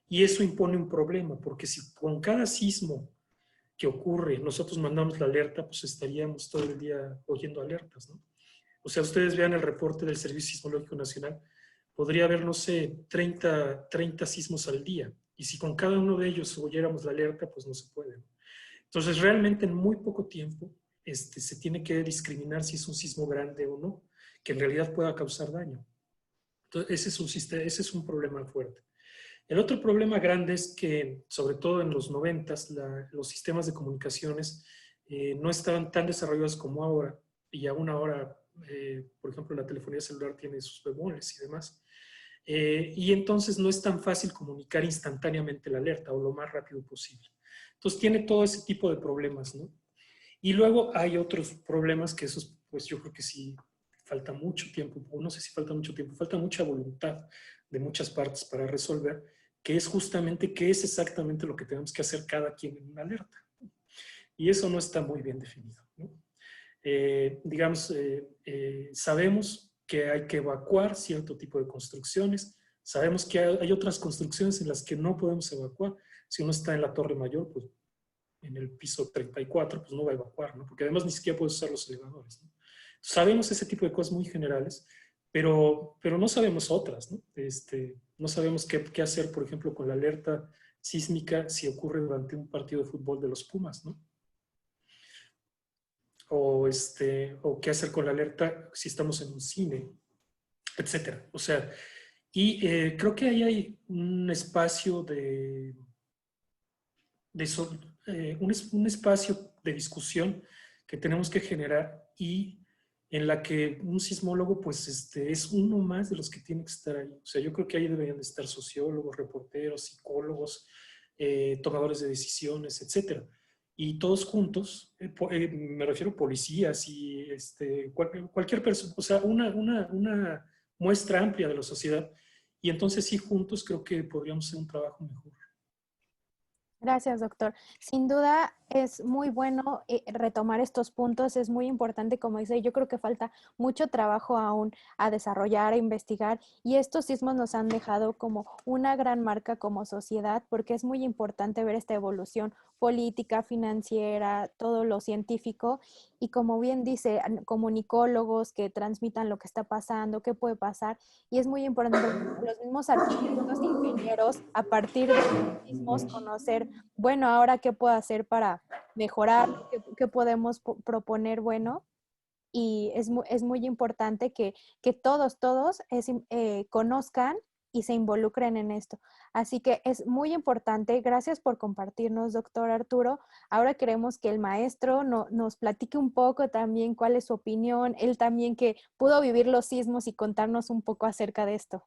Y eso impone un problema, porque si con cada sismo que ocurre nosotros mandamos la alerta, pues estaríamos todo el día oyendo alertas, ¿no? O sea, ustedes vean el reporte del Servicio Sismológico Nacional, podría haber, no sé, 30 sismos al día. Y si con cada uno de ellos oyéramos la alerta, pues no se puede, ¿no? Entonces, realmente en muy poco tiempo se tiene que discriminar si es un sismo grande o no, que en realidad pueda causar daño. Entonces, ese es un problema fuerte. El otro problema grande es que, sobre todo en los 90s, los sistemas de comunicaciones no estaban tan desarrollados como ahora, y aún ahora, por ejemplo, la telefonía celular tiene sus bemoles y demás. Y entonces no es tan fácil comunicar instantáneamente la alerta o lo más rápido posible. Entonces tiene todo ese tipo de problemas, ¿no? Y luego hay otros problemas que esos, pues yo creo que sí falta mucho tiempo, o no sé si falta mucho tiempo, falta mucha voluntad de muchas partes para resolver, que es justamente qué es exactamente lo que tenemos que hacer cada quien en una alerta. Y eso no está muy bien definido, ¿no? Sabemos que hay que evacuar cierto tipo de construcciones, sabemos que hay otras construcciones en las que no podemos evacuar. Si uno está en la Torre Mayor, pues en el piso 34, pues no va a evacuar, ¿no? Porque además ni siquiera puede usar los elevadores, ¿no? Sabemos ese tipo de cosas muy generales, pero no sabemos otras, ¿no? No sabemos qué hacer, por ejemplo, con la alerta sísmica si ocurre durante un partido de fútbol de los Pumas, ¿no? O qué hacer con la alerta si estamos en un cine, etcétera. O sea, creo que ahí hay un espacio un espacio de discusión que tenemos que generar y en la que un sismólogo pues es uno más de los que tiene que estar ahí. O sea, yo creo que ahí deberían de estar sociólogos, reporteros, psicólogos, tomadores de decisiones, etcétera. Y todos juntos, me refiero a policías y cualquier persona, o sea, una muestra amplia de la sociedad. Y entonces sí, juntos creo que podríamos hacer un trabajo mejor. Gracias, doctor. Sin duda es muy bueno retomar estos puntos, es muy importante, como dice, yo creo que falta mucho trabajo aún a desarrollar, a investigar, y estos sismos nos han dejado como una gran marca como sociedad, porque es muy importante ver esta evolución política, financiera, todo lo científico, y como bien dice, comunicólogos que transmitan lo que está pasando, qué puede pasar, y es muy importante los mismos arquitectos, ingenieros, a partir de los mismos conocer, bueno, ahora qué puedo hacer para mejorar, qué podemos proponer, bueno, y es muy importante que todos conozcan y se involucren en esto. Así que es muy importante. Gracias por compartirnos, doctor Arturo. Ahora queremos que el maestro nos platique un poco también cuál es su opinión, él también que pudo vivir los sismos y contarnos un poco acerca de esto.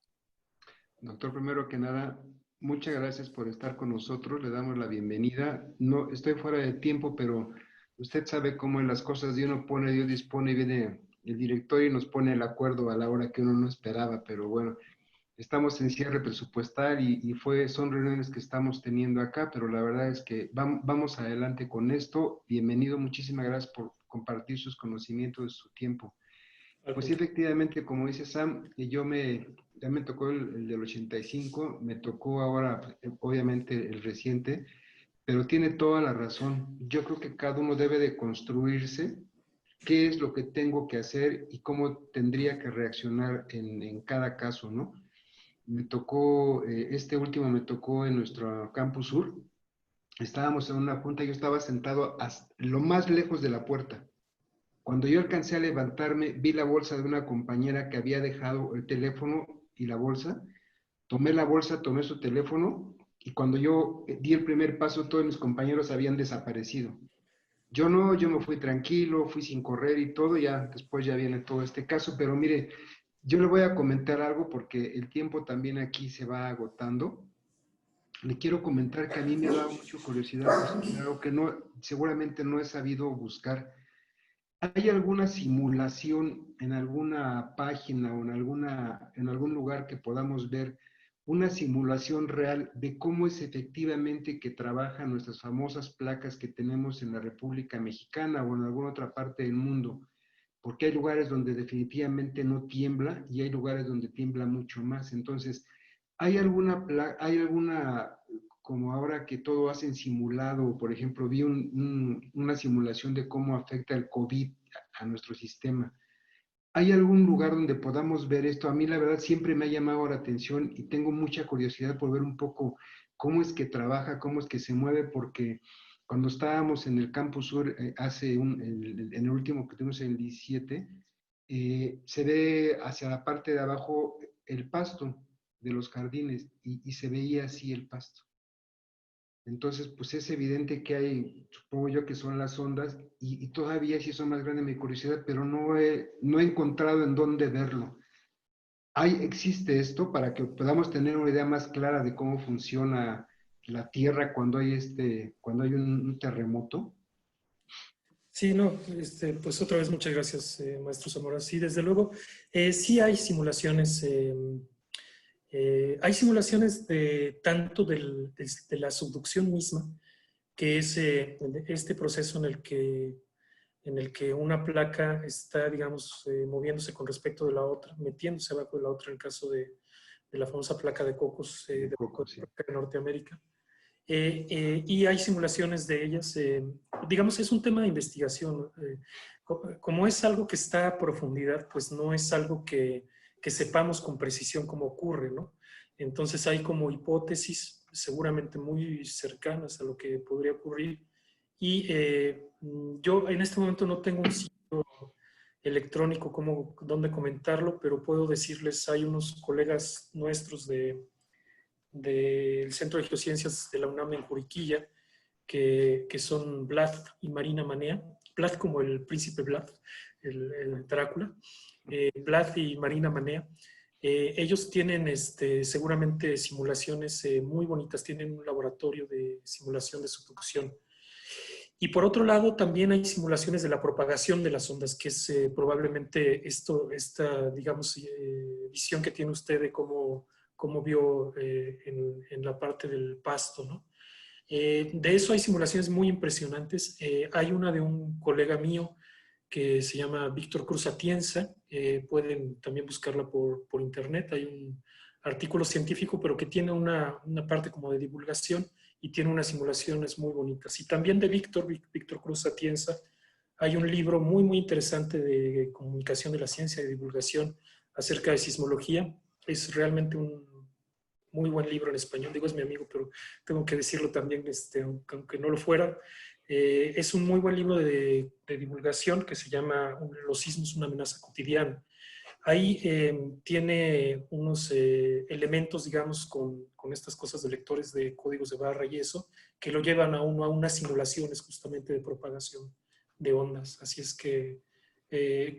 Doctor, primero que nada, muchas gracias por estar con nosotros. Le damos la bienvenida. No, estoy fuera de tiempo, pero usted sabe cómo en las cosas Dios no pone, Dios dispone, y viene el director y nos pone el acuerdo a la hora que uno no esperaba. Pero bueno, estamos en cierre presupuestal y son reuniones que estamos teniendo acá, pero la verdad es que vamos adelante con esto. Bienvenido, muchísimas gracias por compartir sus conocimientos de su tiempo. Pues sí, efectivamente, como dice Sam, ya me tocó el del 85, me tocó ahora, obviamente, el reciente, pero tiene toda la razón. Yo creo que cada uno debe de construirse qué es lo que tengo que hacer y cómo tendría que reaccionar en cada caso, ¿no? Me tocó, este último me tocó en nuestro campus sur. Estábamos en una junta, yo estaba sentado lo más lejos de la puerta. Cuando yo alcancé a levantarme, vi la bolsa de una compañera que había dejado el teléfono y la bolsa. Tomé la bolsa, tomé su teléfono y cuando yo di el primer paso, todos mis compañeros habían desaparecido. Yo me fui tranquilo, fui sin correr y todo, ya después ya viene todo este caso, pero mire, yo le voy a comentar algo porque el tiempo también aquí se va agotando. Le quiero comentar que a mí me ha dado mucha curiosidad, pues, algo que seguramente no he sabido buscar. ¿Hay alguna simulación en alguna página o en algún lugar que podamos ver una simulación real de cómo es efectivamente que trabajan nuestras famosas placas que tenemos en la República Mexicana o en alguna otra parte del mundo? Porque hay lugares donde definitivamente no tiembla y hay lugares donde tiembla mucho más. Entonces, ¿hay alguna, como ahora que todo hacen simulado, por ejemplo, vi una simulación de cómo afecta el COVID a nuestro sistema? ¿Hay algún lugar donde podamos ver esto? A mí la verdad siempre me ha llamado la atención y tengo mucha curiosidad por ver un poco cómo es que trabaja, cómo es que se mueve, porque cuando estábamos en el Campus Sur, en el último que tuvimos en el 17, se ve hacia la parte de abajo el pasto de los jardines y se veía así el pasto. Entonces, pues es evidente que hay, supongo yo que son las ondas, y todavía sí son más grandes mi curiosidad, pero no he encontrado en dónde verlo. ¿Existe esto para que podamos tener una idea más clara de cómo funciona la Tierra cuando hay un terremoto? Sí, no, pues otra vez muchas gracias, maestro Zamora. Sí, desde luego, sí hay simulaciones. Hay simulaciones de tanto de la subducción misma, que es este proceso en el que una placa está, digamos, moviéndose con respecto de la otra, metiéndose abajo de la otra, en el caso de la famosa placa de Cocos, De coco, sí. de Norteamérica. Y hay simulaciones de ellas. Digamos, es un tema de investigación. Como es algo que está a profundidad, pues no es algo que sepamos con precisión cómo ocurre, ¿no? Entonces hay como hipótesis seguramente muy cercanas a lo que podría ocurrir. Y yo en este momento no tengo un sitio electrónico donde comentarlo, pero puedo decirles, hay unos colegas nuestros del Centro de Geociencias de la UNAM en Juriquilla, que son Vlad y Marina Manea. Vlad como el príncipe Vlad, el Drácula. Vlad y Marina Manea. Ellos tienen seguramente simulaciones muy bonitas, tienen un laboratorio de simulación de subducción. Y por otro lado, también hay simulaciones de la propagación de las ondas, que es probablemente esta, digamos, visión que tiene usted de cómo vio en la parte del pasto, ¿no? De eso hay simulaciones muy impresionantes. Hay una de un colega mío que se llama Víctor Cruz Atienza. Pueden también buscarla por internet. Hay un artículo científico, pero que tiene una parte como de divulgación y tiene unas simulaciones muy bonitas. Y también de Víctor Cruz Atienza, hay un libro muy, muy interesante de comunicación de la ciencia y de divulgación acerca de sismología. Es realmente un muy buen libro en español. Digo, es mi amigo, pero tengo que decirlo también, aunque no lo fuera. Es un muy buen libro de divulgación que se llama Los sismos, una amenaza cotidiana. Ahí tiene unos elementos, digamos, con estas cosas de lectores de códigos de barra y eso, que lo llevan a uno a unas simulaciones justamente de propagación de ondas. Así es que,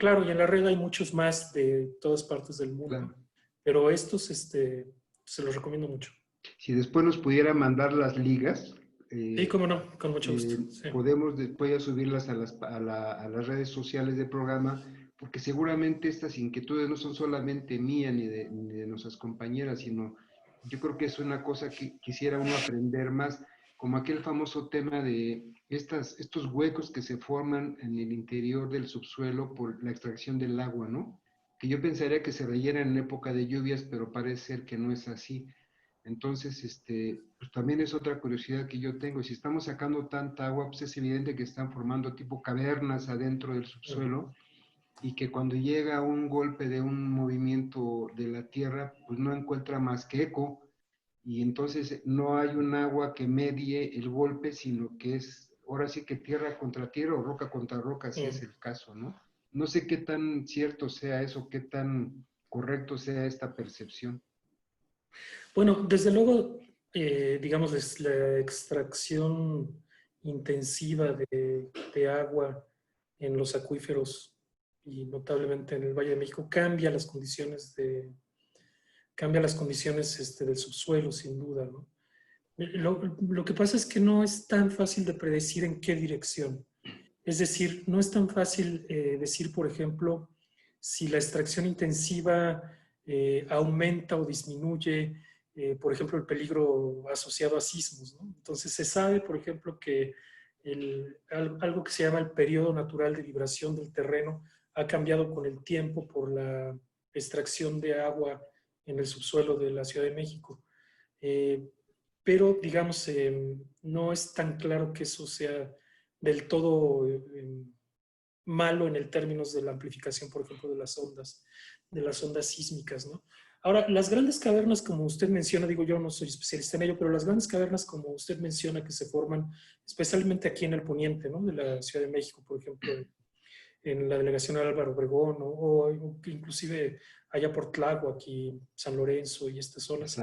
claro, y en la red hay muchos más de todas partes del mundo, Claro. pero estos se los recomiendo mucho. Si después nos pudiera mandar las ligas, Sí, cómo no, con mucho gusto. Sí. podemos después ya subirlas a las redes sociales del programa, porque seguramente estas inquietudes no son solamente mías ni de nuestras compañeras, sino yo creo que es una cosa que quisiera uno aprender más, como aquel famoso tema de estos huecos que se forman en el interior del subsuelo por la extracción del agua, ¿no? Que yo pensaría que se rellenan en época de lluvias, pero parece ser que no es así. Entonces, pues también es otra curiosidad que yo tengo. Si estamos sacando tanta agua, pues es evidente que están formando tipo cavernas adentro del subsuelo y que cuando llega un golpe de un movimiento de la Tierra, pues no encuentra más que eco y entonces no hay un agua que medie el golpe, sino que es ahora sí que tierra contra tierra o roca contra roca, si es el caso, ¿no? No sé qué tan cierto sea eso, qué tan correcto sea esta percepción. Bueno, desde luego, digamos, la extracción intensiva de agua en los acuíferos y notablemente en el Valle de México cambia las condiciones del subsuelo, sin duda, ¿no? Lo que pasa es que no es tan fácil de predecir en qué dirección. Es decir, no es tan fácil decir, por ejemplo, si la extracción intensiva aumenta o disminuye, por ejemplo, el peligro asociado a sismos, ¿no? Entonces se sabe, por ejemplo, que algo que se llama el periodo natural de vibración del terreno ha cambiado con el tiempo por la extracción de agua en el subsuelo de la Ciudad de México. Pero, digamos, no es tan claro que eso sea del todo malo en el términos de la amplificación, por ejemplo, de las ondas sísmicas, ¿no? Ahora, las grandes cavernas, como usted menciona, digo, yo no soy especialista en ello, pero las grandes cavernas, como usted menciona, que se forman especialmente aquí en el poniente, ¿no? De la Ciudad de México, por ejemplo, en la delegación Álvaro Obregón, o inclusive allá por Tláhuac, aquí San Lorenzo y estas zonas.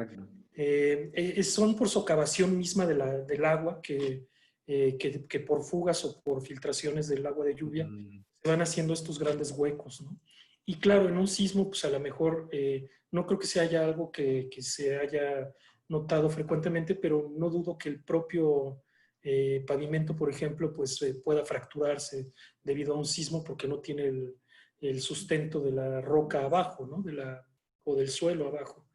Son por socavación misma del agua que por fugas o por filtraciones del agua de lluvia se van haciendo estos grandes huecos, ¿no? Y claro, en un sismo, pues a lo mejor no creo que sea ya algo que se haya notado frecuentemente, pero no dudo que el propio pavimento, por ejemplo, pues pueda fracturarse debido a un sismo porque no tiene el sustento de la roca abajo, ¿no? O del suelo abajo.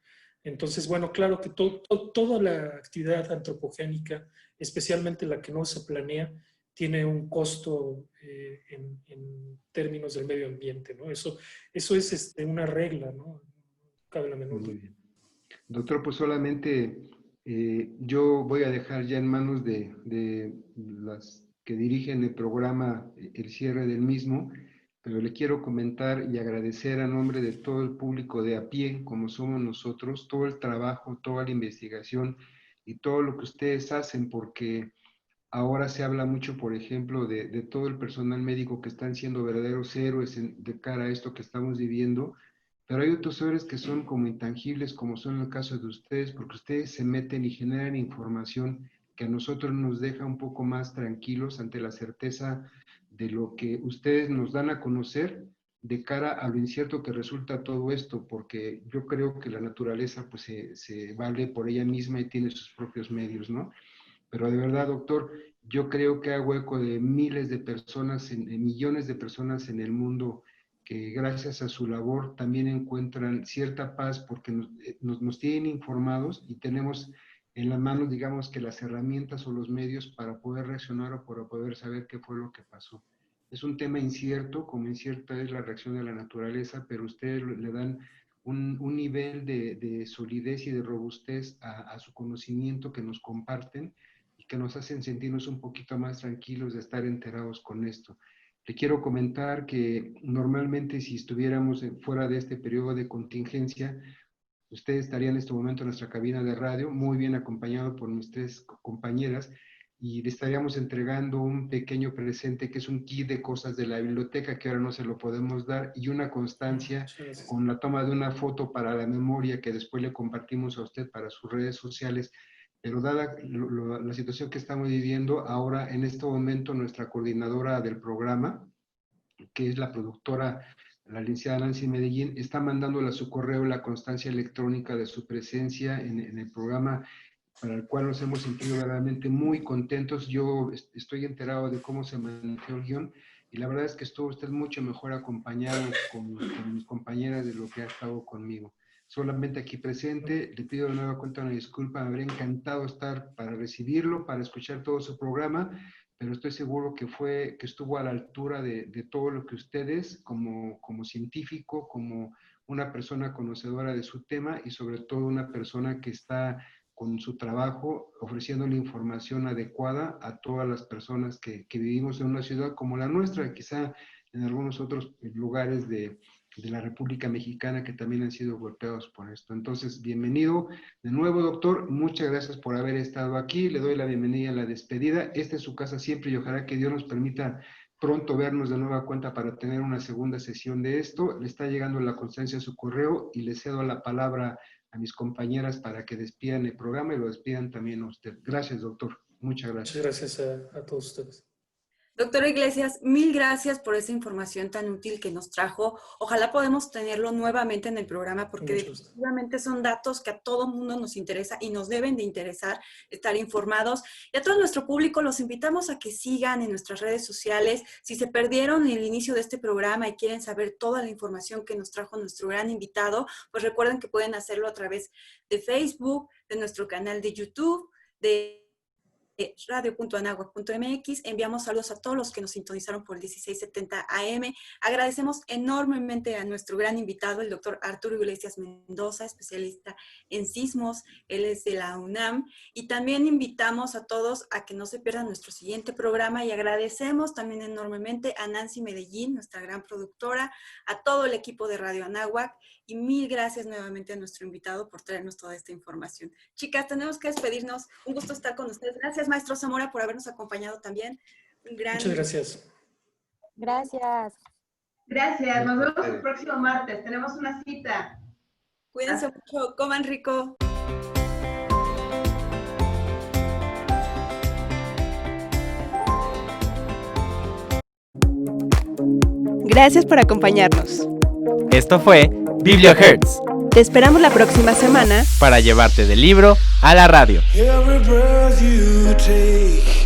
Entonces, bueno, claro que toda la actividad antropogénica, especialmente la que no se planea, tiene un costo en términos del medio ambiente, ¿no? Eso es una regla, ¿no? Cabe la menor duda. Doctor, pues solamente yo voy a dejar ya en manos de las que dirigen el programa el cierre del mismo, pero le quiero comentar y agradecer a nombre de todo el público de a pie, como somos nosotros, todo el trabajo, toda la investigación y todo lo que ustedes hacen, porque ahora se habla mucho, por ejemplo, de todo el personal médico que están siendo verdaderos héroes de cara a esto que estamos viviendo, pero hay otros héroes que son como intangibles, como son el caso de ustedes, porque ustedes se meten y generan información que a nosotros nos deja un poco más tranquilos ante la certeza de lo que ustedes nos dan a conocer de cara a lo incierto que resulta todo esto, porque yo creo que la naturaleza pues se vale por ella misma y tiene sus propios medios, ¿no? Pero de verdad, doctor, yo creo que hago eco de miles de personas, millones de personas en el mundo que gracias a su labor también encuentran cierta paz porque nos tienen informados y tenemos en las manos, digamos, que las herramientas o los medios para poder reaccionar o para poder saber qué fue lo que pasó. Es un tema incierto, como incierta es la reacción de la naturaleza, pero ustedes le dan un nivel de solidez y de robustez a su conocimiento que nos comparten y que nos hacen sentirnos un poquito más tranquilos de estar enterados con esto. Le quiero comentar que normalmente si estuviéramos fuera de este periodo de contingencia, usted estaría en este momento en nuestra cabina de radio, muy bien acompañado por mis 3 compañeras, y le estaríamos entregando un pequeño presente que es un kit de cosas de la biblioteca que ahora no se lo podemos dar, y una constancia con la toma de una foto para la memoria que después le compartimos a usted para sus redes sociales. Pero dada la situación que estamos viviendo, ahora en este momento nuestra coordinadora del programa, que es la productora, la licenciada Nancy Medellín, está mandándole a su correo la constancia electrónica de su presencia en el programa, para el cual nos hemos sentido verdaderamente muy contentos. Yo estoy enterado de cómo se manejó el guión y la verdad es que estuvo usted mucho mejor acompañado con mis compañeras de lo que ha estado conmigo. Solamente aquí presente, le pido de nueva cuenta una disculpa, me habría encantado estar para recibirlo, para escuchar todo su programa, pero estoy seguro que estuvo a la altura de todo lo que ustedes, como científico, como una persona conocedora de su tema y sobre todo una persona que está con su trabajo ofreciendo la información adecuada a todas las personas que vivimos en una ciudad como la nuestra, quizá en algunos otros lugares de la República Mexicana que también han sido golpeados por esto. Entonces, bienvenido de nuevo, doctor. Muchas gracias por haber estado aquí. Le doy la bienvenida a la despedida. Esta es su casa siempre y ojalá que Dios nos permita pronto vernos de nueva cuenta para tener una segunda sesión de esto. Le está llegando la constancia a su correo y le cedo la palabra a mis compañeras para que despidan el programa y lo despidan también a usted. Gracias, doctor. Muchas gracias. Muchas gracias a todos ustedes. Doctora Iglesias, mil gracias por esa información tan útil que nos trajo. Ojalá podamos tenerlo nuevamente en el programa porque definitivamente son datos que a todo mundo nos interesa y nos deben de interesar estar informados. Y a todo nuestro público los invitamos a que sigan en nuestras redes sociales. Si se perdieron el inicio de este programa y quieren saber toda la información que nos trajo nuestro gran invitado, pues recuerden que pueden hacerlo a través de Facebook, de nuestro canal de YouTube, de radio.anahuac.mx. Enviamos saludos a todos los que nos sintonizaron por el 1670 AM. Agradecemos enormemente a nuestro gran invitado, el doctor Arturo Iglesias Mendoza, especialista en sismos. Él es de la UNAM. Y también invitamos a todos a que no se pierdan nuestro siguiente programa y agradecemos también enormemente a Nancy Medellín, nuestra gran productora, a todo el equipo de Radio Anáhuac y mil gracias nuevamente a nuestro invitado por traernos toda esta información. Chicas, tenemos que despedirnos. Un gusto estar con ustedes. Gracias, maestro Zamora, por habernos acompañado también. Muchas gracias. Gracias. Gracias. Nos vemos el próximo martes. Tenemos una cita. Cuídense mucho. Coman rico. Gracias por acompañarnos. Esto fue Bibliohertz. Te esperamos la próxima semana para llevarte del libro a la radio. Every breath you take